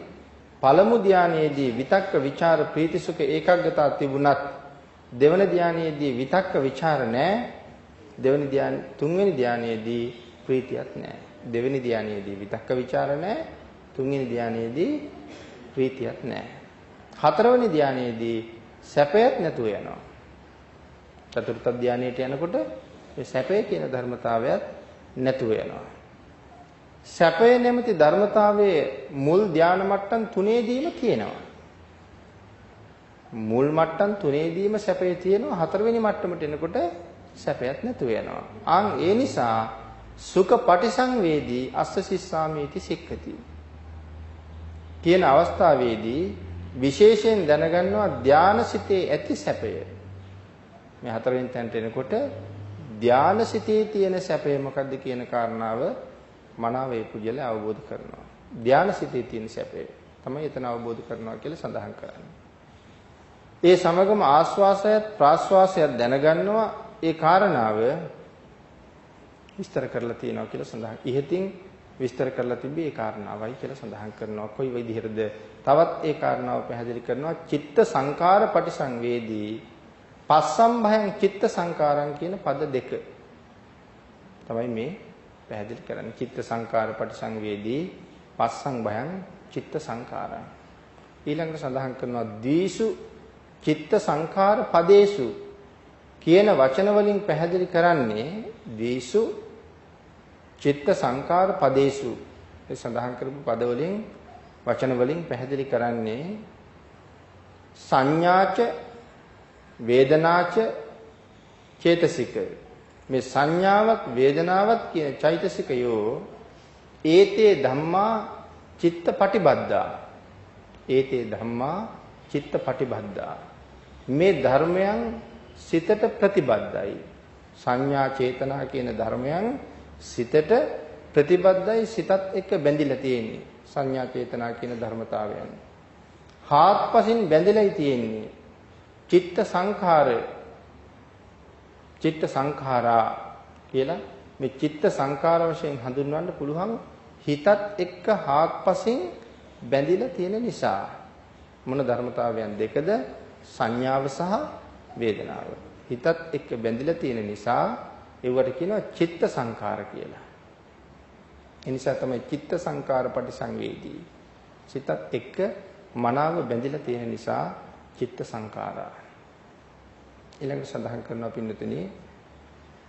පළමු ධානයේදී විතක්ක විචාර ප්‍රීති සුඛ ඒකාග්‍රතාව තිබුණත් දෙවන ධානයේදී විතක්ක විචාර නැහැ. තුන්වෙනි ධානයේදී ප්‍රීතියක් නැහැ. දෙවෙනි ධානයේදී විතක්ක විචාර නැහැ. තුන්වෙනි ධානයේදී ප්‍රීතියක් නැහැ. හතරවෙනි ධානයේදී සැපයක් නැතුව යනවා. චතුර්ථ ධානයට යනකොට මේ සැපය කියන ධර්මතාවයත් නැතුව යනවා. සැපය නැමැති ධර්මතාවයේ මුල් ධාන මට්ටම් තුනේදීම තියෙනවා. මුල් මට්ටම් තුනේදීම සැපය තියෙනවා. හතරවෙනි මට්ටමට එනකොට සැපයක් නැතුව යනවා. ඒ නිසා සුඛ පටිසංවේදී අස්ස සිස්සාමීති සික්ඛති කියන අවස්ථාවේදී විශේෂයෙන් දැනගන්නවා ධානසිතේ ඇති සැපය. මේ හතරවෙනි තැනට එනකොට ධානසිතේ තියෙන සැපය මොකද්ද කියන කාරණාව මනාව ඒ පුජල අවබෝධ කරනවා. ධානසිතේ තියෙන සැපය තමයි එතන අවබෝධ කරනවා කියලා සඳහන් කරන්නේ. ඒ සමගම ආස්වාසයත් ප්‍රාස්වාසයත් දැනගන්නවා. ඒ කාරණාව විස්තර කරලා තියෙනවා කියලා සඳහන්. ඉහතින් විස්තර කරලා තිබී ඒ කාරණාවයි කියලා සඳහන් කරනවා. කොයි විදිහටද? තවත් ඒ කාරණාව පැහැදිලි කරනවා. චිත්ත සංකාර පටිසංවේදී පස්සම්භයං චිත්ත සංකාරං කියන පද දෙක තමයි මේ පැහැදිලි කරන්නේ. චිත්ත සංකාර පටිසංවේදී පස්සම්භයං චිත්ත සංකාරං. ඊළඟට සඳහන් කරනවා දීසු චිත්ත සංකාර පදේසු කියන වචන වලින් පැහැදිලි කරන්නේ දීසු චිත්ත සංකාර පදේසු ඒ සඳහන් කරපු පද වලින් වචන වලින් පැහැදිලි කරන්නේ සංඥාච වේදනාච චේතසික මේ සංඥාවක් වේදනාවක් කියන චෛතසිකයෝ ඒතේ ධම්මා චිත්ත පටිබද්දා ඒතේ ධම්මා චිත්ත පටිබද්දා මේ ධර්මයන් සිතට ප්‍රතිබද්ධයි සංඥා චේතනා කියන ධර්මයන් සිතට ප්‍රතිබද්ධයි සිතත් එක්ක බැඳිලා තියෙන්නේ සංඥා චේතනා කියන ධර්මතාවයන් හාත්පසින් බැඳිලායි තියෙන්නේ චිත්ත සංඛාරා කියලා මේ චිත්ත සංඛාර වශයෙන් හඳුන්වන්න පුළුවන් හිතත් එක්ක හාත්පසින් බැඳිලා තියෙන නිසා මොන ධර්මතාවයන් දෙකද සංඥාව සහ වේදනාව හිතත් එක්ක බැඳිලා තියෙන නිසා ඒවට කියනවා චිත්ත සංඛාර කියලා. ඒ නිසා තමයි චිත්ත සංඛාර පටිසංවේදී සිතත් එක්ක මනාව බැඳිලා තියෙන නිසා චිත්ත සංඛාරා. ඊළඟට සඳහන් කරනවා පින්නතුනි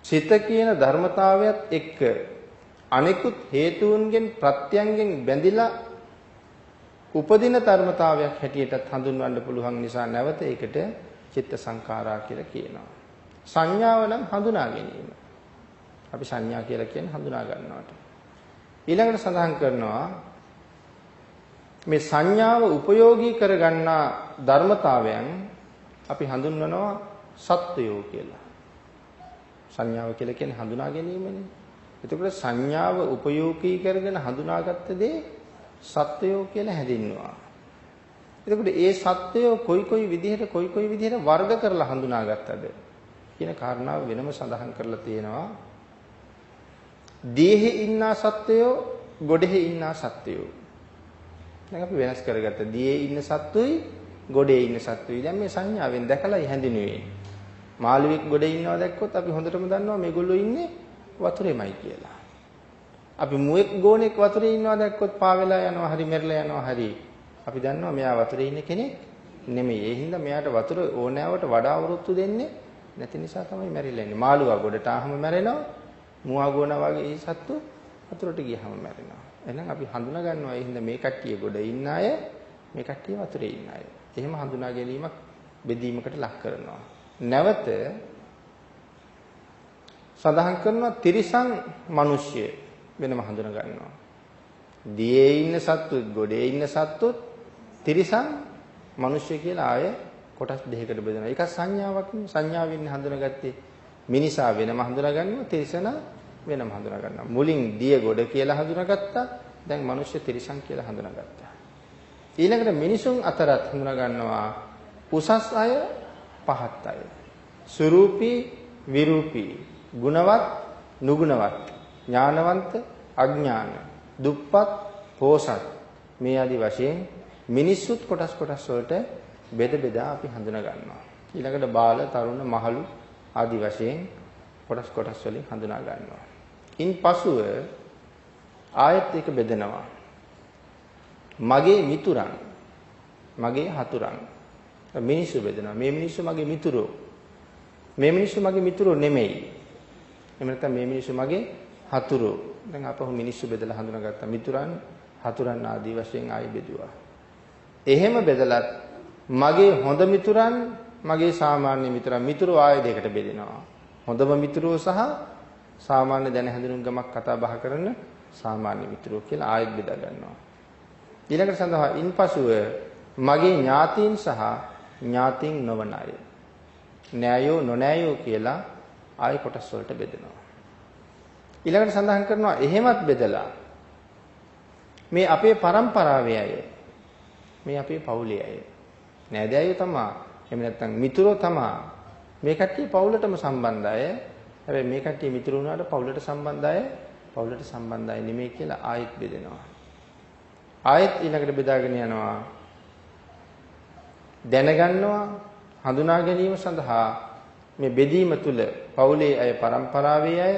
සිත කියන ධර්මතාවයත් එක්ක අනිකුත් හේතුන්ගෙන් ප්‍රත්‍යයෙන් බැඳිලා උපදින ධර්මතාවයක් හැටියටත් හඳුන්වන්න පුළුවන් නිසා නැවත ඒකට චිත්ත සංඛාරා කියලා කියනවා. සංඥාව නම් හඳුනා ගැනීම. අපි සංඥා කියලා කියන්නේ හඳුනා ගන්නවට. ඊළඟට සඳහන් කරනවා මේ සංඥාව උපයෝගී කරගන්නා ධර්මතාවයන් අපි හඳුන්වනවා සත්වයෝ කියලා. සංඥාව කියලා කියන්නේ හඳුනා ගැනීමනේ. එතකොට සංඥාව උපයෝගී කරගෙන හඳුනාගත්ත දේ සත්වයෝ කියලා හැදින්නවා. එතකොට ඒ සත්වයෝ කොයි විදිහට වර්ග කරලා හඳුනාගත්තද කියන කාරණාව වෙනම සඳහන් කරලා තියෙනවා. දේහි ඉන්නා සත්වයෝ, ගොඩෙහි ඉන්නා සත්වයෝ. දැන් අපි වෙනස් කරගත්ත දියේ ඉන්න සත්තුයි, ගොඩේ ඉන්න සත්තුයි. දැන් මේ සංඥාවෙන් දැකලා හැඳිනුවේ. මාළුවෙක් ගොඩේ ඉන්නවා දැක්කොත් අපි හොඳටම දන්නවා මේගොල්ලෝ ඉන්නේ වතුරේමයි කියලා. අපි මුවෙක් ගෝණෙක් වතුරේ ඉන්නවා දැක්කොත් පාවෙලා යනවා හරි මෙරලා යනවා හරි. අපි දන්නවා මෙයා වතුරේ ඉන්න කෙනෙක් නෙමෙයි. ඒ හින්දා මෙයාට වතුර ඕනෑවට වඩා වරුත්තු දෙන්නේ නැති නිසා තමයි මැරිලා ඉන්නේ. මාළුවා ගොඩට ආවම මැරෙනවා. මුවා ගෝණා වගේ ඒ සත්තු වතුරට ගියහම මැරෙනවා. එහෙනම් අපි හඳුනා ගන්නවා ඒ හින්දා මේ කට්ටිය ගොඩ ඉන්න අය, මේ කට්ටිය වතුරේ ඉන්න අය. එහෙම හඳුනා ගැනීමක් බෙදීමකට ලක් කරනවා. නැවත සඳහන් කරනවා තිරිසන් මිනිස්සු වෙනම හඳුනා ගන්නවා. දියේ ඉන්න සත්තුත්, ගොඩේ ඉන්න සත්තුත් තිරිසන් මිනිස්සු කියලා ආය කොටස් දෙකකට බෙදෙනවා. ඒක සංඥාවක් නේ. සංඥාවෙන් හඳුනාගත්තේ මිනිසා වෙනම හඳුනා ගන්නවා, තිරිසන වෙනම හඳුනා ගන්නවා. මුලින් දිය ගොඩ කියලා හඳුනාගත්තා. දැන් මිනිස්සු තිරිසන් කියලා හඳුනාගත්තා. ඊළඟට මිනිසුන් අතරත් හඳුනා ගන්නවා උසස් අය, පහත් අය. ස්වරූපී, විරූපී, ගුණවත්, නුගුණවත්, ඥානවන්ත, අඥාන, දුප්පත්, පෝසත් මේ ආදි වශයෙන් මිනිස්සුත් කොටස් වලට බෙද බෙදා අපි හඳුනා ගන්නවා. ඊළඟට බාල, තරුණ, මහලු ආදි වශයෙන් කොටස් වලින් හඳුනා ගන්නවා. ඉන්පසුව ආයත් එක බෙදෙනවා. මගේ මිතුරන්, මගේ හතුරන්. මිනිස්සු බෙදෙනවා. මේ මිනිස්සු මගේ මිතුරෝ. මේ මිනිස්සු මගේ මිතුරෝ නෙමෙයි. එහෙම නැත්නම් මේ මිනිස්සු මගේ හතුරෝ. දැන් අපහු මිනිස්සු බෙදලා හඳුනාගත්තා. මිතුරන්, හතුරන් ආදී වශයෙන් ආයි බෙදුවා. එහෙම බෙදලත් මගේ හොඳ මිතුරන්, මගේ සාමාන්‍ය මිතුරන්, මිතුරෝ ආයෙ දෙකට බෙදෙනවා. හොඳම මිතුරෝ සහ සාමාන්‍ය දැන හැඳුනුම් ගමක් කතා බහ කරන සාමාන්‍ය මිතුරෝ කියලා ආයෙත් බෙදා ගන්නවා. ඊළඟට සඳහා ඉන්පසුව මගේ ඥාතීන් සහ ඥාතීන් නොවන අය. න්යායෝ නොනෑයෝ කියලා ආයෙ කොටස් වලට බෙදෙනවා. ඊළඟට සඳහන් කරනවා එහෙමත් බෙදලා මේ අපේ පරම්පරාවේ අය, මේ අපේ පවුලේ අය, නෑදෑයෝ තමයි, එහෙම නැත්නම් මිතුරෝ තමයි. මේ කට්ටිය පවුලටම සම්බන්ධ අය. හැබැයි මේ කට්ටිය මිතුරු වුණාට පවුලට සම්බන්ධ අය, පවුලට සම්බන්ධ අය නෙමෙයි කියලා ආයෙත් බෙදෙනවා. ආයෙත් ඊළඟට බෙදාගෙන යනවා. දැනගන්නවා, හඳුනා ගැනීම සඳහා මේ බෙදීම තුල පවුලේ අය, පරම්පරාවේ අය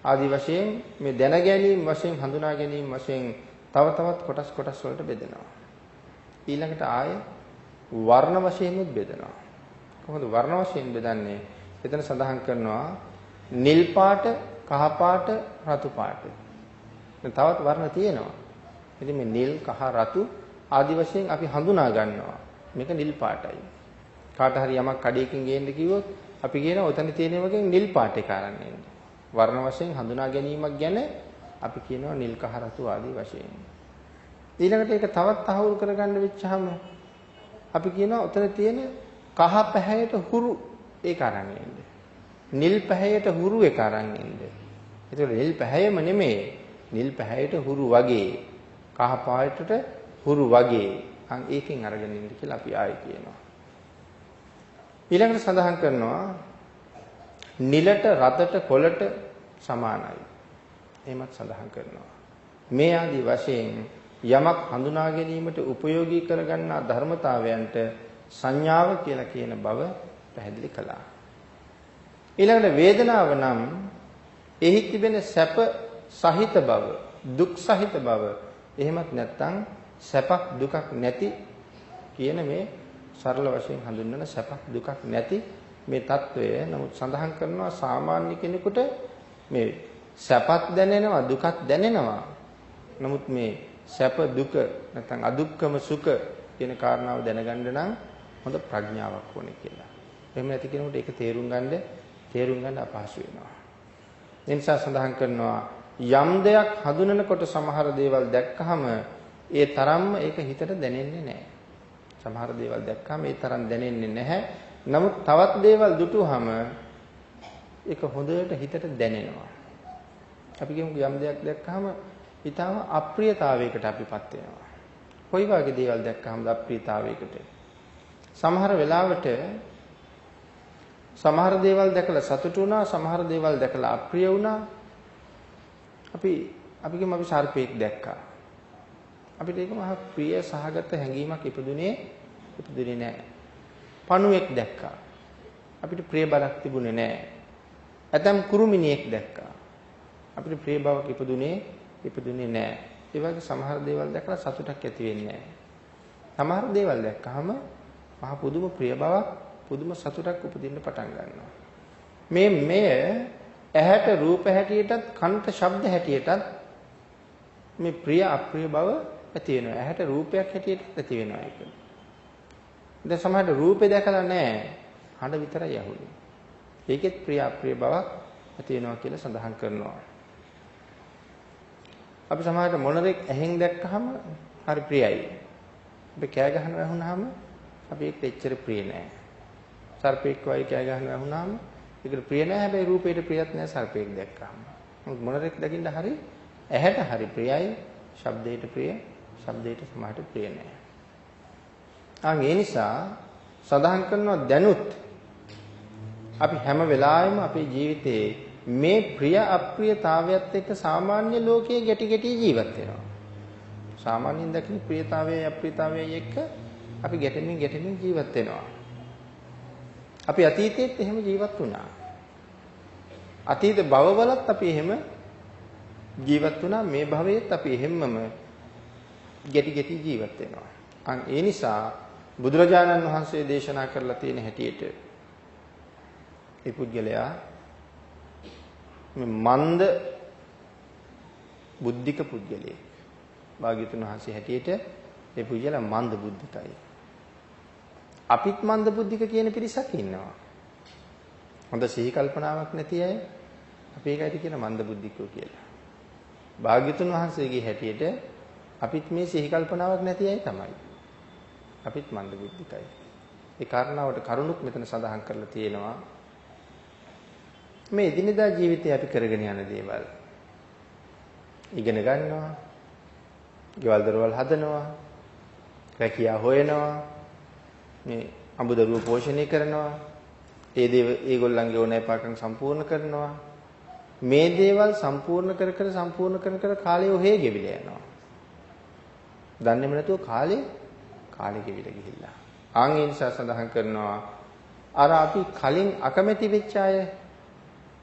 ආදි වශයෙන් මේ දැන ගැනීම වශයෙන්, හඳුනා ගැනීම වශයෙන් තව තවත් කොටස් වලට බෙදෙනවා. ඊළඟට ආයෙ වර්ණ වශයෙන් බෙදෙනවා. කොහොමද වර්ණ වශයෙන් බෙදන්නේ? එතන සඳහන් කරනවා නිල් පාට, කහ පාට, රතු පාට. දැන් තවත් වර්ණ තියෙනවා. ඉතින් මේ නිල්, කහ, රතු ආදි වශයෙන් අපි හඳුනා ගන්නවා. මේක නිල් පාටයි. කාට හරි යමක් කඩේකින් ගේන්න කිව්වොත් අපි කියනවා ඔතන තියෙන වගේ නිල් පාට එක අරන් එන්න. වර්ණ වශයෙන් හඳුනා ගැනීමක් ගැන අපි කියනවා නිල්, කහ, රතු ආදී වශයෙන්. ඊළඟට ඒක තවත් තහවුරු කරගන්න වෙච්චාම අපි කියනවා ඔතන තියෙන කහ පැහැයට හුරු ඒක අරන් එන්න. නිල් පැහැයට හුරු ඒක අරන් එන්න. ඒතකොට නිල් පැහැයම නෙමෙයි. නිල් පැහැයට හුරු වගේ, කහ පාටට හුරු වගේ අන් ඒකෙන් අරගෙන ඉන්න කියලා අපි ආයෙ කියනවා. ඊළඟට සඳහන් කරනවා නිලට, රතට, කොළට සමානයි. එහෙමත් සඳහන් කරනවා. මේ ආදී වශයෙන් යමක් හඳුනා ගැනීමට උපයෝගී කරගන්නා ධර්මතාවයන්ට සංඥාව කියලා කියන බව පැහැදිලි කළා. ඊළඟට වේදනාව නම් එහි තිබෙන සැප සහිත බව, දුක් සහිත බව, එහෙමත් නැත්නම් සැපක් දුකක් නැති කියන මේ සරල වශයෙන් හඳුන්වන සැපක් දුකක් නැති මේ తত্ত্বය. නමුත් සඳහන් කරනවා සාමාන්‍ය කෙනෙකුට මේ සැපත් දැනෙනවා දුකත් දැනෙනවා. නමුත් මේ සැප දුක නැත්නම් අදුක්කම සුඛ කියන කාරණාව දැනගන්න නම් හොඳ ප්‍රඥාවක් ඕනේ කියලා. එහෙම නැති කෙනෙකුට ඒක තේරුම් ගන්න අපහසු වෙනවා. ඒ නිසා සඳහන් කරනවා යම් දෙයක් හඳුනනකොට සමහර දේවල් දැක්කහම ඒ තරම්ම ඒක හිතට දැනෙන්නේ නැහැ. සමහර දේවල් දැක්කහම ඒ තරම් දැනෙන්නේ නැහැ. නමුත් තවත් දේවල් දුටුවහම ඒක හොඳට හිතට දැනෙනවා. අපි කියමු යම් දෙයක් දැක්කහම ඊටම අප්‍රියතාවයකට අපිපත් වෙනවා. කොයි වගේ දේවල් දැක්කහමද අප්‍රියතාවයකට? සමහර වෙලාවට සමහර දේවල් දැකලා සතුටු වුණා, සමහර දේවල් දැකලා අප්‍රිය වුණා. අපි කියමු අපි සර්පෙක් දැක්කා. අපිට ඒක මහා ප්‍රිය සහගත හැඟීමක් ඉපදුනේ නැහැ. පණුවෙක් දැක්කා. අපිට ප්‍රිය බවක් තිබුණේ නැහැ. ඇතම් කුරුමිනියෙක් දැක්කා. අපිට ප්‍රිය බවක් ඉපදුනේ නැහැ. ඒ වගේ සමහර දේවල් දැකලා සතුටක් ඇති වෙන්නේ නැහැ. සමහර දේවල් දැක්කහම මහා පුදුම ප්‍රිය බවක්, පුදුම සතුටක් උපදින්න පටන් ගන්නවා. මෙය ඇහැට රූප හැටියටත්, කනට ශබ්ද හැටියටත් මේ ප්‍රිය අප්‍රිය බව ඇති වෙනවා. ඇහැට රූපයක් හැටියට ඇති වෙනවා ඒක. දැන් සමහරට රූපේ දැකලා නැහැ. හඬ විතරයි ඇහුනේ. ඒකෙත් ප්‍රිය අප්‍රිය බවක් ඇති වෙනවා කියලා සඳහන් කරනවා. අපි සමහරට මොනරෙක් ඇහෙන් දැක්කහම හරි ප්‍රියයි. අපි කෑ ගහනවා වුණාම අපි ඒක එච්චර ප්‍රිය නෑ. සර්පෙක් වගේ කෑ ගහනවා වුණාම ඒකට ප්‍රිය නෑ. හැබැයි රූපේට ප්‍රියත් නෑ සර්පෙක් දැක්කහම. මොනරෙක් දකින්න හරි ඇහැට හරි ප්‍රියයි, ශබ්දයට ප්‍රිය, ශබ්දයට සමහරට ප්‍රිය නෑ. ඒ නිසා සඳහන් කරනවා දැනුත් අපි හැම වෙලාවෙම අපේ ජීවිතේ මේ ප්‍රිය අප්‍රියතාවයත් එක්ක සාමාන්‍ය ලෝකයේ ගැටි ජීවත් වෙනවා. සාමාන්‍යයෙන් දකින ප්‍රියතාවයයි අප්‍රියතාවයයි එක්ක අපි ගැටෙමින් ජීවත් වෙනවා. අපි අතීතයේත් එහෙම ජීවත් වුණා. අතීත භවවලත් අපි එහෙම ජීවත් වුණා. මේ භවයේත් අපි එහෙම්මම ගැටි ජීවත් වෙනවා. ඒ නිසා බුදුරජාණන් වහන්සේ දේශනා කරලා තියෙන හැටියට ඒ පුද්ගලයා මන්ද බුද්ධික පුද්ගලයෙක්. භාග්‍යතුන් වහන්සේ හැටියට ඒ පුද්ගලයා මන්ද බුද්ධිකයි. අපිත් මන්ද බුද්ධික කියන පිරිසක් ඉන්නවා. හොඳ සිහි කල්පනාවක් නැති අය අපි ඒකයි කියන මන්ද බුද්ධිකෝ කියලා. භාග්‍යතුන් වහන්සේගේ හැටියට අපිත් මේ සිහි කල්පනාවක් නැති අය තමයි. අපිත් මන්ද බුද්ධිකයි. ඒ කාරණාවට කරුණුක් මෙතන සඳහන් කරලා තියෙනවා. මේ එදිනෙදා ජීවිතේ අපි කරගෙන යන දේවල් ඉගෙන ගන්නවා, ගෙවල් දොරවල් හදනවා, රැකියා හොයනවා, මේ අඹදරුව පෝෂණය කරනවා, ඒගොල්ලන්ගේ ඕනෑපාකම් සම්පූර්ණ කරනවා. මේ දේවල් සම්පූර්ණ කර කාලය ඔහේ ගෙවිලා යනවා. දන්නේම නැතුව කාලේ ගෙවිලා ගිහිල්ලා. ඒ නිසා සඳහන් කරනවා අර අපි කලින් අකමැති වෙච්ච අය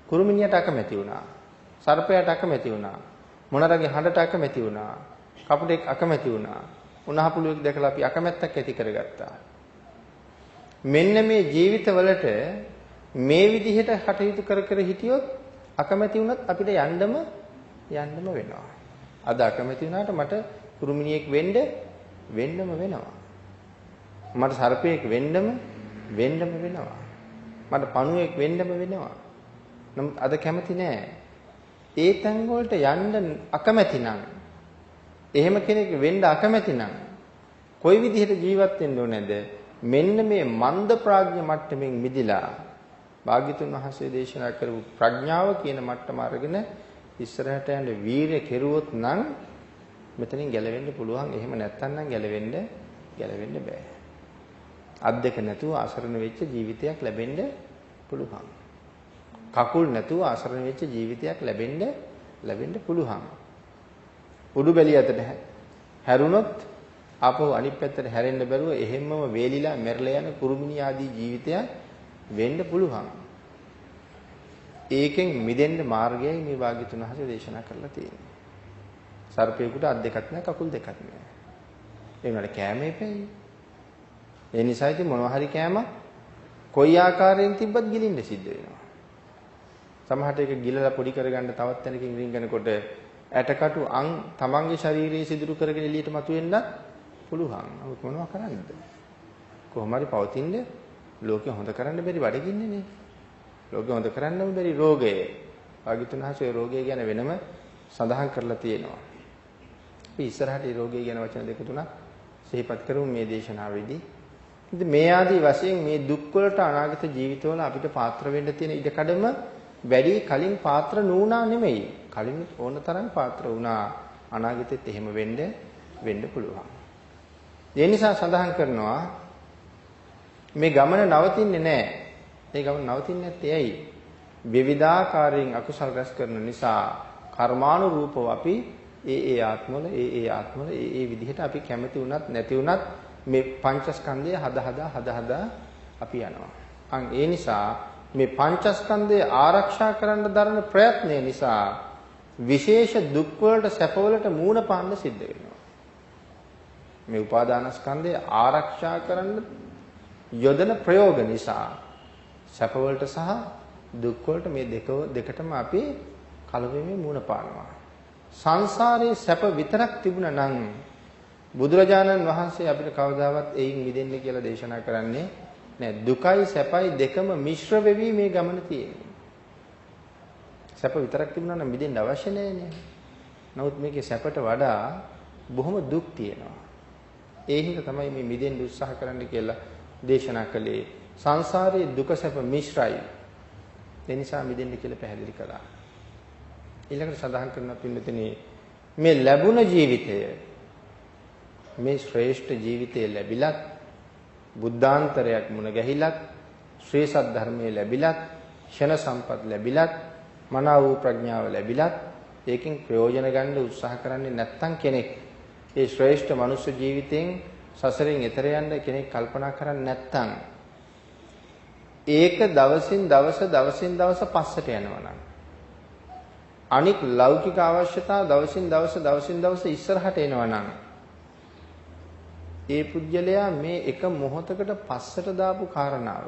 කුරුමිනියට අකමැති වුණා. සර්පයාට අකමැති වුණා. මොනරගේ හඬට අකමැති වුණා. කපුටෙක් අකමැති වුණා. උණහපුළුවෙක් දැකලා අපි අකමැත්තක් ඇති කරගත්තා. මෙන්න මේ ජීවිතවලට මේ විදිහට කටයුතු කර හිටියොත් අකමැති වුණත් අපිට යන්නම වෙනවා. අද අකමැති වුණාට මට කුරුමිනියෙක් වෙන්නම වෙනවා. මට සර්පයෙක් වෙන්නම වෙනවා. මට පණුවෙක් වෙන්නම වෙනවා. නමුත් අද කැමති නෑ. ඒ තැන් වලට යන්න අකමැති නම්, එහෙම කෙනෙක් වෙන්න අකමැති නම් කොයි විදිහට ජීවත් වෙන්න ඕනේද? මෙන්න මේ මන්ද ප්‍රඥා මට්ටමින් මිදිලා භාග්‍යතුන් වහන්සේ දේශනා කරපු ප්‍රඥාව කියන මට්ටම අරගෙන ඉස්සරහට යන්න වීරිය කෙරුවොත් නම් මෙතනින් ගැලවෙන්න පුළුවන්. එහෙම නැත්නම් ගැලවෙන්න බෑ. අත් දෙක නැතුව අසරණ වෙච්ච ජීවිතයක් ලැබෙන්න පුළුවන්. කකුල් නැතුව අසරණ වෙච්ච ජීවිතයක් ලැබෙන්න පුළුවන්. උඩු බැලිය අතට හැරුණොත් ආපහු අනිත් පැත්තට හැරෙන්න බැරුව එහෙම්මම වේලිලා මැරලා යන කුරුමිනි ආදී ජීවිතයක් වෙන්න පුළුවන්. ඒකෙන් මිදෙන්න මාර්ගයයි මේ භාග්‍යතුන් වහන්සේ දේශනා කරලා තියෙන්නේ. සර්පයෙකුට අත් දෙකක් නැහැ, කකුල් දෙකක් නැහැ. ඒ වුණාට කෑම එපැයි. ඒ නිසා ඉතින් මොනවා හරි කෑම කොයි ආකාරයෙන් තිබ්බත් ගිලින්න සිද්ධ වෙනවා. සමහරට ඒක ගිලලා පොඩි කරගන්න තවත් තැනකින් රින්ගනකොට ඇටකටු අං තමන්ගේ ශරීරයේ සිදුරු කරගෙන එළියට මතුවෙන්නත් පුළුවන්. නමුත් මොනවා කරන්නද? කොහොම හරි පවතින්නේ ලෝකෙ හොඳ කරන්න බැරි බඩගින්නේ නේ. ලෝකෙ හොඳ කරන්නම බැරි රෝගය. ආගිතුනහසේ රෝගය ගැන වෙනම සඳහන් කරලා තියෙනවා. අපි ඉස්සරහට මේ රෝගය ගැන වචන දෙක තුනක් සිහිපත් කරමු මේ දේශනාවේදී. ඉතින් මේ ආදී වශයෙන් මේ දුක් වලට අනාගත ජීවිතවල අපිට පාත්‍ර වෙන්න තියෙන ඉඩකඩම වැඩි කලින් පාත්‍ර නුණා නෙමෙයි. කලින් ඕන තරම් පාත්‍ර වුණා. අනාගතෙත් එහෙම වෙන්න පුළුවන්. ඒ නිසා සඳහන් කරනවා මේ ගමන නවතින්නේ නැහැ. මේ ගමන නවතින්නේ නැත්තේ ඇයි? විවිධාකාරයෙන් අකුසල් රැස් කරන නිසා කර්මානුරූපව අපි ඒ ආත්මවල ඒ විදිහට අපි කැමති වුණත් නැති වුණත් මේ පංචස්කන්ධය හදා අපි යනවා. ඒ නිසා මේ පංචස්කන්ධය ආරක්ෂා කරන්න දරන ප්‍රයත්නය නිසා විශේෂ දුක් වලට සැප වලට මූණ පාන්න සිද්ධ වෙනවා. මේ උපාදානස්කන්ධය ආරක්ෂා කරන්න යොදන ප්‍රයෝග නිසා සැප වලට සහ දුක් වලට මේ දෙකටම අපි කලවෙමින් මූණ පානවා. සංසාරයේ සැප විතරක් තිබුණා නම් බුදුරජාණන් වහන්සේ අපිට කවදාවත් එයින් මිදෙන්න කියලා දේශනා කරන්නේ නෑ. දුකයි සැපයි දෙකම මිශ්‍ර වෙවි මේ ගමන තියෙන්නේ. සැප විතරක් තිබුණා නම් මිදෙන්න අවශ්‍ය නෑනේ. නමුත් මේකේ සැපට වඩා බොහොම දුක් තියෙනවා. ඒ හින්දා තමයි මේ මිදෙන්න උත්සාහ කරන්න කියලා දේශනා කළේ. සංසාරයේ දුක සැප මිශ්‍රයි. ඒ නිසා මිදෙන්න කියලා පැහැදිලි කළා. ඊළඟට සඳහන් කරන පින්නතේ මේ ලැබුණ ජීවිතය මේ ශ්‍රේෂ්ඨ ජීවිතය ලැබිලත් බුද්ධාන්තරයක් මුණ ගැහිලත් ශ්‍රී සද්ධර්මයේ ලැබිලත් ෂණ සම්පත් ලැබිලත් මනාව වූ ප්‍රඥාව ලැබිලත් ඒකෙන් ප්‍රයෝජන ගන්න උත්සාහ කරන්නේ නැත්නම් කෙනෙක් ඒ ශ්‍රේෂ්ඨ මනුෂ්‍ය ජීවිතයෙන් සසරෙන් එතර යන්න කෙනෙක් කල්පනා කරන්නේ නැත්නම් ඒක දවසින් දවස පස්සට යනවා නම් අනික් ලෞකික අවශ්‍යතා දවසින් දවස ඉස්සරහට එනවා නම් ඒ පුජ්‍යලයා මේ එක මොහොතකට පස්සට දාපු කාරණාව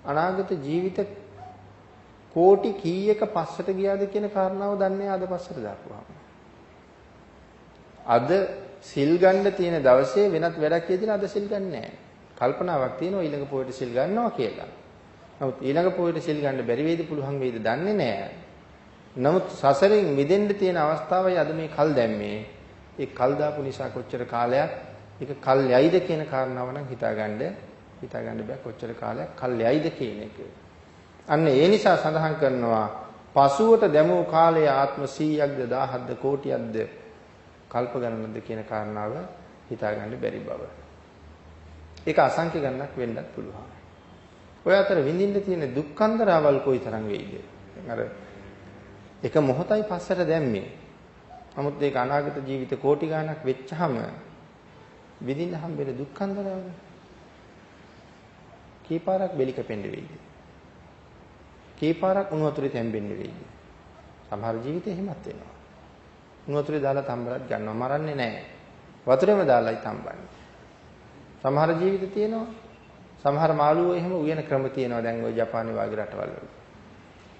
අනාගත ජීවිත කෝටි කීයක පස්සට ගියාද කියන කාරණාව දන්නේ අද පස්සට දාපුවාම. අද සිල් ගන්න තියෙන දවසේ වෙනත් වැඩක් කියදින අද සිල් ගන්න නැහැ. කල්පනාවක් තියෙනවා ඊළඟ පොයට සිල් ගන්නවා කියලා. නමුත් ඊළඟ පොයට සිල් ගන්න බැරි වේද පුළුවන් වේද දන්නේ නැහැ. නමුත් සසරෙන් මිදෙන්න තියෙන අවස්ථාවයි අද මේ කල් දැම්මේ. ඒ කල් දාපු නිසා කොච්චර කාලයක් ඒක කල් යයිද කියන කාරණාව නම් හිතාගන්න බෑ කොච්චර කාලයක් කල් යයිද කියන එක. අන්න ඒ නිසා සඳහන් කරනවා පසුවට දැමූ කාලය ආත්ම 100ක්ද 1000ක්ද කෝටියක්ද කල්ප ගණනක්ද කියන කාරණාව හිතාගන්න බැරි බව. ඒක අසංඛ්‍ය ගණනක් වෙන්නත් පුළුවන්. ඔය අතර විඳින්න තියෙන දුක්ඛන්දරාවල් කොයිතරම් වෙයිද? අර එක මොහොතයි පස්සට දැම්මේ. නමුත් ඒක අනාගත ජීවිත කෝටි ගණනක් වෙච්චාම විඳින්න හම්බෙන දුක්ඛන්දරාව කීපාරක් බෙලි කැපෙන්න වෙයිද? කීපාරක් උණු වතුරේ තැම්බෙන්න වෙයිද? සමහර ජීවිතේ එහෙමත් වෙනවා. උණු වතුරේ දාලා තම්බලත් ගන්නවා මරන්නේ නැහැ. වතුරේම දාලායි තම්බන්නේ. සමහර ජීවිත තියෙනවා. සමහර මාළුවෝ එහෙම උයන ක්‍රම තියෙනවා. දැන් ওই ජපානයේ වගේ රටවල් වල.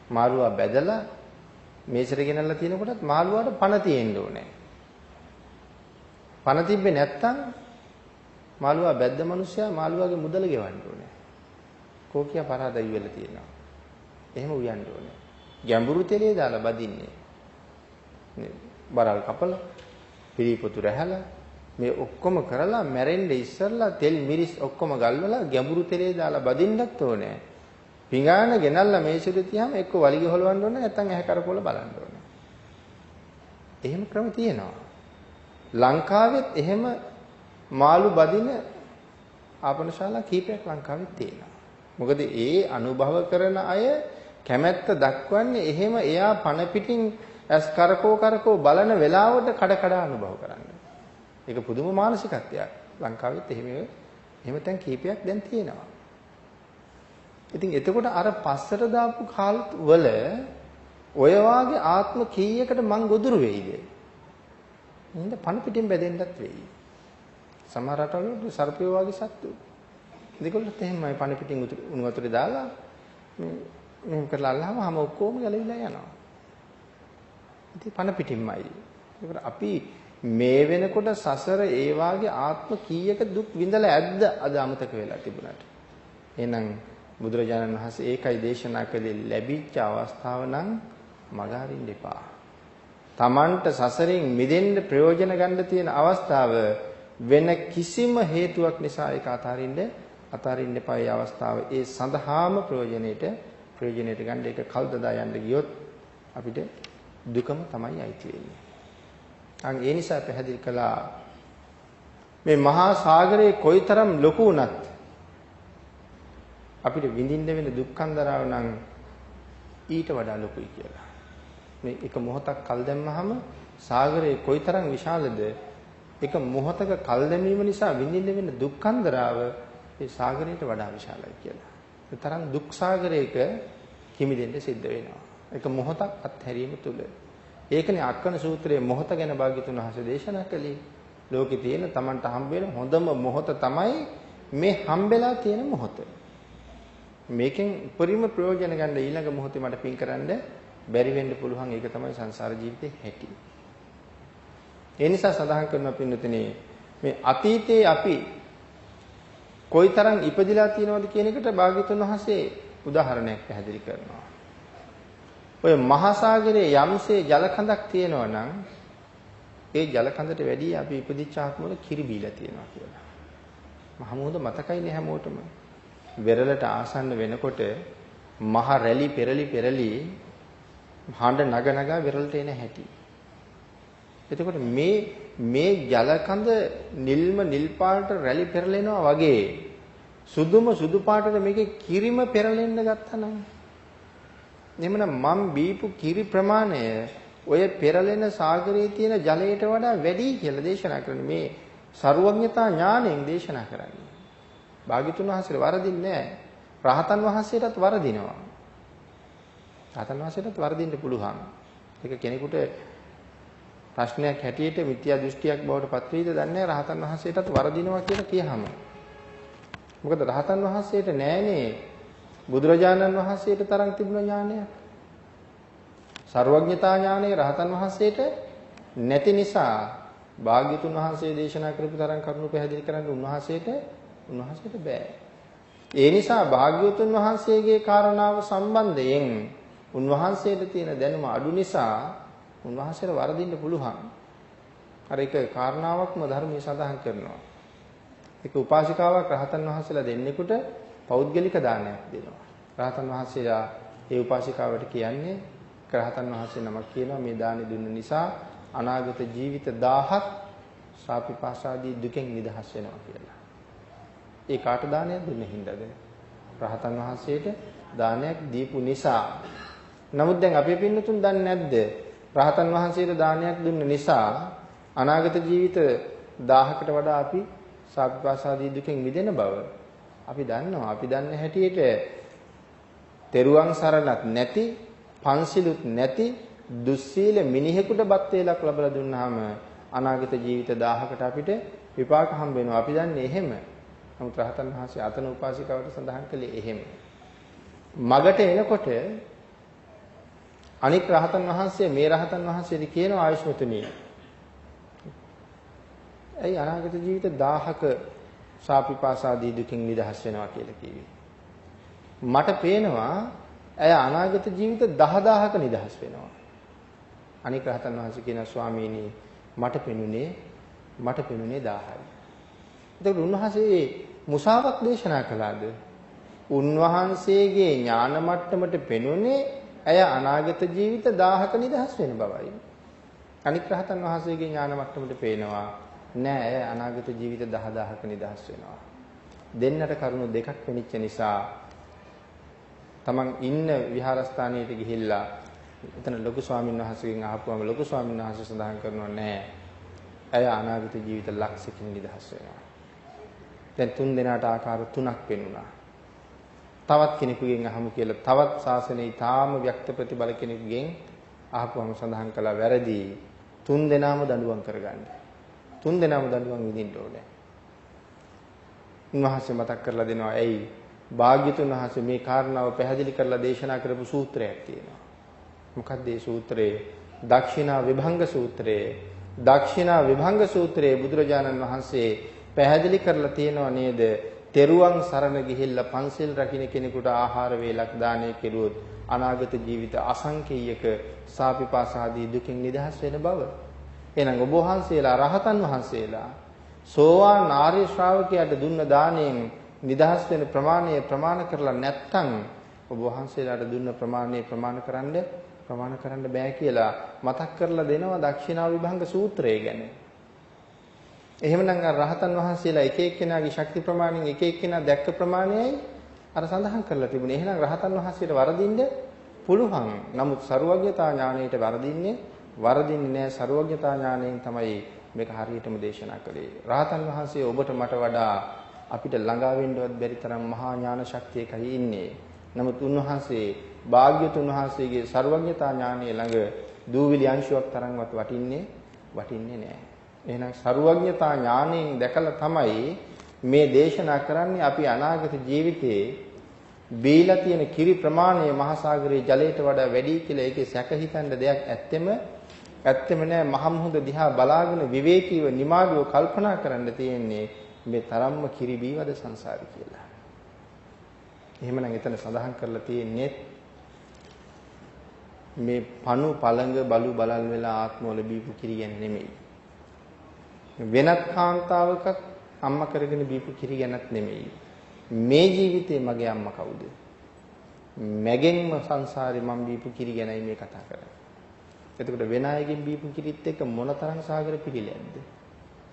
මාළුවා බැදලා මේසෙට ගෙනල්ලා තියෙනකොටත් මාළුවාට පණ තියෙන්න ඕනේ. පණ තිබ්බේ නැත්තම් මාළුවා බැද්ද මිනිස්සයා මාළුවාගේ මුදල ගෙවන්න ඕනේ. කෝකියා පරාදයි වෙලා තියෙනවා. එහෙම උයන්න ඕනේ. ගැඹුරු තෙලේ දාලා බදින්නේ. බරල් කපලා පිළිපොතු රැහැලා මේ ඔක්කොම කරලා මැරෙන්න ඉස්සරලා තෙල් මිරිස් ඔක්කොම ගල්වලා ගැඹුරු තෙලේ දාලා බදින්නත් ඕනේ. පිඟාන ගෙනල්ලා මේසෙට තියාම එක්ක වලිග හොලවන්න ඕනේ නැත්නම් ඇහැ කරකවල බලන්න ඕනේ. එහෙම ක්‍රම තියෙනවා. ලංකාවෙත් එහෙම මාළු බදින ආපනශාලා කීපයක් ලංකාවෙත් තියෙනවා. මොකද ඒ අනුභව කරන අය කැමැත්ත දක්වන්නේ එහෙම එයා පණ පිටින් ඇස් කරකෝ බලන වෙලාවට කඩ අනුභව කරන්නේ. ඒක පුදුම මානසිකත්වයක්. ලංකාවෙත් එහෙම තැන් කීපයක් දැන් තියෙනවා. ඉතින් එතකොට අර පස්සට දාපු කාල වල ඔය වාගේ ආත්ම කීයකට මං ගොදුරු වෙයිද? හින්ද පණ පිටින් බැදෙන්නත් වෙයි. සමහර රටවල සර්පයෝ වගේ සත්තු. ඒගොල්ලොත් එහෙමයි පණ පිටින් උණු වතුරේ දාලා මේ කරලා අල්ලහම හැම ඔක්කොම ගැලවිලා යනවා. ඉතින් පණ පිටින්මයි. ඒකට අපි මේ වෙනකොට සසර ඒ වාගේ ආත්ම කීයක දුක් විඳලා ඇද්ද අද අමතක වෙලා තිබුණාට. එහෙනම් බුදුරජාණන් වහන්සේ ඒකයි දේශනා කළේ ලැබිච්ච අවස්ථාව නම් මග අරින්න එපා. Tamanට සසරෙන් මිදෙන්න ප්‍රයෝජන ගන්න තියෙන අවස්ථාව වෙන කිසිම හේතුවක් නිසා ඒක අතාරින්න එපා. ඒ අවස්ථාව ඒ සඳහාම ප්‍රයෝජනෙට ගන්න ඒක කල්දදා යන්න ගියොත් අපිට දුකම තමයි ඇති වෙන්නේ. ඒ නිසා පැහැදිලි කළා මේ මහා සාගරයේ කොයිතරම් ලොකු වුණත් අපිට විඳින්න වෙන දුක්ඛන්දරාව නම් ඊට වඩා ලොකුයි කියලා. මේ එක මොහොතක් කල් දැම්මහම සාගරයේ කොයිතරම් විශාලද එක මොහොතක කල් දැමීම නිසා විඳින්න වෙන දුක්ඛන්දරාව ඒ සාගරයට වඩා විශාලයි කියලා. ඒ තරම් දුක් සාගරයක කිමිදෙන්න සිද්ධ වෙනවා. එක මොහොතක් අත්හැරීම තුල. ඒකනේ අක්කන සූත්‍රයේ මොහොත ගැන භාග්‍යතුන් වහන්සේ දේශනා කළේ. ලෝකේ තියෙන Tamanට හම්බ වෙන හොඳම මොහොත තමයි මේ හම්බෙලා තියෙන මොහොත. මේකෙන් උපරිම ප්‍රයෝජන ගන්න ඊළඟ මොහොතේ මට පින් කරන්න බැරි වෙන්න පුළුවන්. ඒක තමයි සංසාර ජීවිතේ හැටි. ඒ නිසා සඳහන් කරනවා පින්නතනේ මේ අතීතයේ අපි කොයිතරම් ඉපදිලා තියෙනවද කියන එකට භාග්‍යතුන් වහන්සේ උදාහරණයක් පැහැදිලි කරනවා. ඔය මහා සාගරයේ යම්සේ ජල කඳක් තියෙනවා නම් ඒ ජල කඳට වැඩිය අපි ඉපදිච්ච ආත්මවල කිරි බීලා තියෙනවා කියලා. මහමෝද මතකයිනේ හැමෝටම. වෙරළට ආසන්න වෙනකොට මහ රැලි පෙරලි හඬ නග වෙරළට එන හැටි. එතකොට මේ ජල කඳ නිල් පාට රැලි පෙරලෙනවා වගේ සුදු පාටට මේකේ කිරිම පෙරලෙන්න ගත්තා නම් එහෙමනම් මම් බීපු කිරි ප්‍රමාණය ඔය පෙරලෙන සාගරයේ තියෙන ජලයට වඩා වැඩි කියලා දේශනා කරන්නේ මේ ਸਰුවඥතා ඥාණයෙන් දේශනා කරන්නේ. භාග්‍යතුන් වහන්සේට වරදින්නේ නැහැ. රහතන් වහන්සේටත් වරදිනවා. රහතන් වහන්සේටත් වරදින්න පුළුවන්. ඒක කෙනෙකුට ප්‍රශ්නයක් හැටියට මිත්‍යා දෘෂ්ටියක් බවට පත් වෙයිද දන්නේ නැහැ. රහතන් වහන්සේටත් වරදිනවා කියලා කියහම. මොකද රහතන් වහන්සේට නෑනේ බුදුරජාණන් වහන්සේට තරම් තිබුණ ඥානයක්. ਸਰුවඥතා ඥානය රහතන් වහන්සේට නැති නිසා භාග්‍යතුන් වහන්සේ දේශනා කරපු තරම් කරුණු පැහැදිලි කරන්න උන්වහන්සේට බෑ. ඒ නිසා භාග්‍යවතුන් වහන්සේගේ කාරණාව සම්බන්ධයෙන් උන්වහන්සේට තියෙන දැනුම අඩු නිසා උන්වහන්සේට වරදින්න පුළුවන්. අර එක කාරණාවක්ම ධර්මයේ සඳහන් කරනවා. ඒක උපාසිකාවක් රහතන් වහන්සේලා දෙන්නෙකුට පෞද්ගලික දානයක් දෙනවා. රහතන් වහන්සේලා ඒ උපාසිකාවට කියන්නේ රහතන් වහන්සේ නමක් කියනවා මේ දානි දුන්න නිසා අනාගත ජීවිත 1000ක් සාපිපාසාදී දුකෙන් නිදහස් වෙනවා කියලා. ඒ කාට දානයක් දුන්නේ හින්දාද? රහතන් වහන්සේට දානයක් දීපු නිසා. නමුත් දැන් අපේ පින්නතුන් දන්නේ නැද්ද? රහතන් වහන්සේට දානයක් දුන්න නිසා අනාගත ජීවිත 1000කට වඩා අපි සාපිපාසාදී දුකෙන් මිදෙන බව අපි දන්නවා. අපි දන්න හැටියට තෙරුවන් සරණක් නැති, පන්සිලුත් නැති දුස්සීල මිනිහෙකුට බත් වේලක් ලැබලා දුන්නාම අනාගත ජීවිත 1000කට අපිට විපාක හම්බ වෙනවා. අපි දන්නේ එහෙම. නමුත් රහතන් වහන්සේ අතන උපාසිකාවට සඳහන් කළේ එහෙම. මගට එනකොට අනික් රහතන් වහන්සේ මේ රහතන් වහන්සේට කියන ආයුෂ්මතුණිය. ඇයි අනාගත ජීවිත 1000ක සාපිපාසාදී දුකින් නිදහස් වෙනවා කියලා කිව්වේ? මට පේනවා ඇය අනාගත ජීවිත 10000ක නිදහස් වෙනවා. අනික් රහතන් වහන්සේ කියන ස්වාමීනි මට පෙනුනේ 1000යි. එතකොට උන්වහන්සේ මුසාවක් දේශනා කළාද? උන්වහන්සේගේ ඥාන මට්ටමට පෙනුනේ ඇය අනාගත ජීවිත 1000ක නිදහස් වෙන බවයි. අනික් රහතන් වහන්සේගේ ඥාන මට්ටමට පේනවා නෑ ඇය අනාගත ජීවිත 10000ක නිදහස් වෙනවා. දෙන්නට කරුණු දෙකක් වෙනිච්ච නිසා තමන් ඉන්න විහාරස්ථානයට ගිහිල්ලා එතන ලොකු ස්වාමීන් වහන්සේගෙන් අහපුවම ලොකු ස්වාමීන් වහන්සේ සඳහන් කරනවා නෑ ඇය අනාගත ජීවිත ලක්ෂකින් නිදහස් වෙනවා. දැන් තුන් දෙනාට ආකාර තුනක් පෙන්වුණා. තවත් කෙනෙකුගෙන් අහමු කියලා තවත් ශාසනයේ ඊටාම ව්‍යක්ත ප්‍රතිබල කෙනෙකුගෙන් අහපුවම සඳහන් කළා වැරදි. තුන් දෙනාම දඬුවම් කරගන්න. තුන් දෙනාම දඬුවම් විඳින්න ඕනේ. උන්වහන්සේ මතක් කරලා දෙනවා. ඇයි? භාග්‍යතුන් වහන්සේ මේ කාරණාව පැහැදිලි කරලා දේශනා කරපු සූත්‍රයක් තියෙනවා. මොකක්ද ඒ සූත්‍රය? දක්ෂිනා විභංග සූත්‍රය. දක්ෂිනා විභංග සූත්‍රයේ බුදුරජාණන් වහන්සේ පැහැදිලි කරලා තියෙනවා නේද? තෙරුවන් සරණ ගිහිල්ලා පන්සිල් රකින්න කෙනෙකුට ආහාර වේලක් දානය කෙරුවොත් අනාගත ජීවිත අසංකේයක සාපිපාසාදී දුකින් නිදහස් වෙන බව. එහෙනම් ඔබ වහන්සේලා රහතන් වහන්සේලා සෝවාන් ආර්ය ශ්‍රාවකයාට දුන්න දාණයෙන් නිදහස් වෙන ප්‍රමාණය ප්‍රමාණ කරලා නැත්නම් ඔබ වහන්සේලාට දුන්න ප්‍රමාණය ප්‍රමාණ කරන්න බෑ කියලා මතක් කරලා දෙනවා දක්ෂිනා විභංග සූත්‍රය ගැන. එහෙමනම් අර රහතන් වහන්සේලා එක එක්කෙනාගේ ශක්ති ප්‍රමාණයෙන් එක එක්කෙනා දැක්ක ප්‍රමාණයයි අර සඳහන් කරලා තිබුණේ. එහෙනම් රහතන් වහන්සේට වරදින්න පුළුවන්. නමුත් ਸਰවඥතා ඥාණයට වරදින්නේ නැහැ. ਸਰවඥතා ඥාණයෙන් තමයි මේක හරියටම දේශනා කළේ. රහතන් වහන්සේ ඔබට මට වඩා අපිට ළඟා වෙන්නවත් බැරි තරම් මහා ඥාන ශක්තියකයි ඉන්නේ. නමුත් උන්වහන්සේ භාග්‍යතුන් වහන්සේගේ ਸਰවඥතා ඥානය ළඟ දූවිලි අංශුවක් තරම්වත් වටින්නේ නැහැ. එහෙනම් ਸਰවඥතා ඥාණයෙන් දැකලා තමයි මේ දේශනා කරන්නේ අපි අනාගත ජීවිතේ බීලා තියෙන කිරි ප්‍රමාණය මහා සාගරයේ ජලයට වඩා වැඩි කියලා ඒකේ සැක හිතන්න දෙයක් ඇත්තෙම නෑ. මහ මුහුද දිහා බලාගෙන විවේකීව නිමාඩුව කල්පනා කරන්න තියෙන්නේ මේ තරම්ම කිරි බීවද සංසාරي කියලා. එහෙමනම් එතන සඳහන් කරලා තියෙන්නේ මේ පණු පළඟ බලු බලල් වෙලා ආත්මවල බීපු කිරි ගැන නෙමෙයි. වෙනත් කාන්තාවකක් අම්මා කරගෙන බීපු කිරි ගැනත් නෙමෙයි. මේ ජීවිතේ මගේ අම්මා කවුද? මගෙන්ම සංසාරේ මම බීපු කිරි ගැනයි මේ කතා කරන්නේ. එතකොට වෙන අයගෙන් බීපු කිරිත් එක්ක මොනතරම් සාගර පිළිලැද්ද?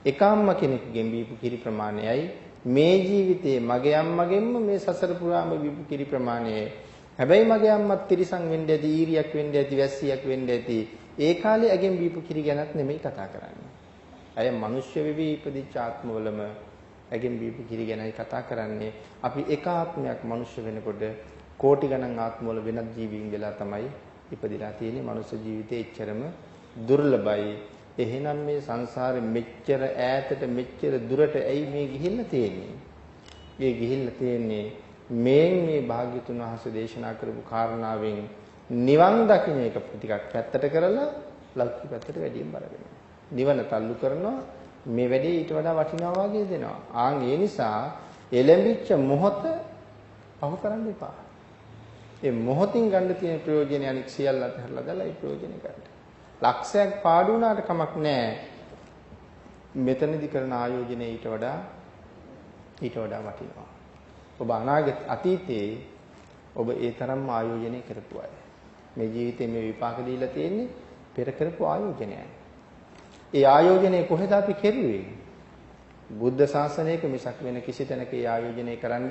එක අම්මා කෙනෙකුගෙන් බීපු කිරි ප්‍රමාණයයි මේ ජීවිතේ මගේ අම්මගෙන්ම මේ සසර පුරාම බීපු කිරි ප්‍රමාණයයි. හැබැයි මගේ අම්මත් තිරිසන් වෙන්න ඇති, ඊරියක් වෙන්න ඇති, වැස්සියක් වෙන්න ඇති. ඒ කාලේ ඇගෙන් බීපු කිරි ගැනත් නෙමෙයි කතා කරන්නේ. අය මිනිස්සු වෙවි ඉපදිච්ච ආත්මවලම ඇගෙන් බීපු කිරි ගැනයි කතා කරන්නේ. අපි එක ආත්මයක් මිනිස්සු වෙනකොට කෝටි ගණන් ආත්මවල වෙනත් ජීවීන් වෙලා තමයි ඉපදිලා තියෙන්නේ. මනුෂ්‍ය ජීවිතේ එච්චරම දුර්ලභයි. එහෙනම් මේ සංසාරෙ මෙච්චර ඈතට මෙච්චර දුරට ඇයි මේ ගිහිල්ලා තියෙන්නේ? මේ ගිහිල්ලා තියෙන්නේ මේ භාග්‍යතුන් වහන්සේ දේශනා කරපු කාරණාවෙන් නිවන් දකින්න එක ටිකක් පැත්තට කරලා ලෞකික පැත්තට වැඩියෙන් බරගෙන. නිවන තල්ලු කරනවා, මේ වැඩේ ඊට වඩා වටිනවා වගේ දෙනවා. ආන් ඒ නිසා එළඹිච්ච මොහොත පහු කරන්න එපා. ඒ මොහොතින් ගන්න තියෙන ප්‍රයෝජනේ අනික් සියල්ල අතහැරලා දාලා ඒ ප්‍රයෝජනේ ගන්න. ලක්ෂයක් පාඩු වුණාට කමක් නැහැ. මෙතනදි කරන ආයෝජනය ඊට වඩා වටිනවා. ඔබ අතීතයේ ඔබ ඒ තරම්ම ආයෝජනය කරපු අය. මේ ජීවිතේ මේ විපාක දීලා තියෙන්නේ පෙර කරපු ආයෝජනයයි. ඒ ආයෝජනය කොහෙද අපි කෙරුවේ? බුද්ධ ශාසනයක මිසක් වෙන කිසි තැනක ඒ ආයෝජනය කරන්න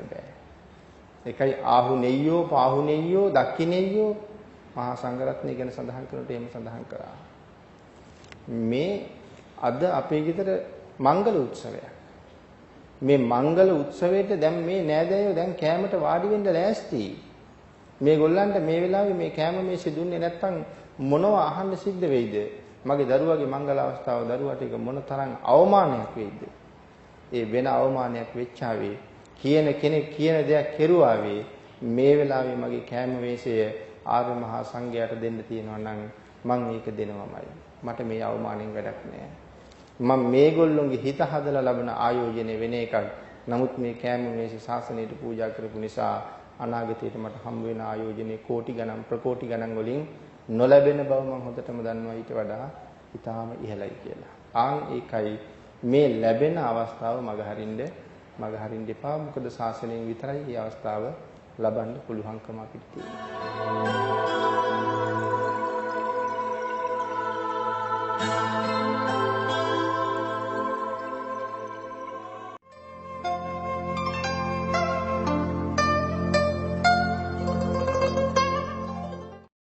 බෑ. ඒකයි ආහු නෙయ్యෝ පාහු නෙయ్యෝ දක්ඛිනෙయ్యෝ මහා සංඝරත්නය ගැන සඳහන් කරනකොට එහෙම සඳහන් කරා. මේ අද අපේ ගෙදර මංගල උත්සවයක්. මේ මංගල උත්සවයට දැන් මේ නෑදෑයෝ දැන් කෑමට වාඩි වෙන්න ලෑස්ති. මේ ගොල්ලන්ට මේ වෙලාවේ මේ කෑම මේසෙ දුන්නේ නැත්නම් මොනව අහන්න සිද්ධ වෙයිද? මගේ දරුවාගේ මංගල අවස්ථාව දරුවාට ඒක මොන තරම් අවමානයක් වෙයිද? ඒ වෙන අවමානයක් වෙච්චාවේ කියන කෙනෙක් කියන දෙයක් කෙරුවාවේ මේ වෙලාවේ මගේ කෑම මේසය ආර්ය මහා සංඝයාට දෙන්න තියෙනවා නම් මම ඒක දෙනවමයි. මට මේ අවමානෙන් වැඩක් නෑ. මම මේගොල්ලොන්ගේ හිත හදලා ලබන ආයෝජනය වෙන එකක්. නමුත් මේ කෑම මේසෙ ශාසනයට පූජා කරපු නිසා අනාගතයට මට හම්බ වෙන ආයෝජනේ කෝටි ගණන් ප්‍රකෝටි ගණන් වලින් නොලැබෙන බව මම හොඳටම දන්නවා ඊට වඩා ඊටාම ඉහළයි කියලා. ආන් ඒකයි මේ ලැබෙන අවස්ථාව මගහරින්න එපා. මොකද ශාසනයෙන් විතරයි මේ අවස්ථාව ලබන්න පුළුවන්කම අපිට තියෙන්නේ.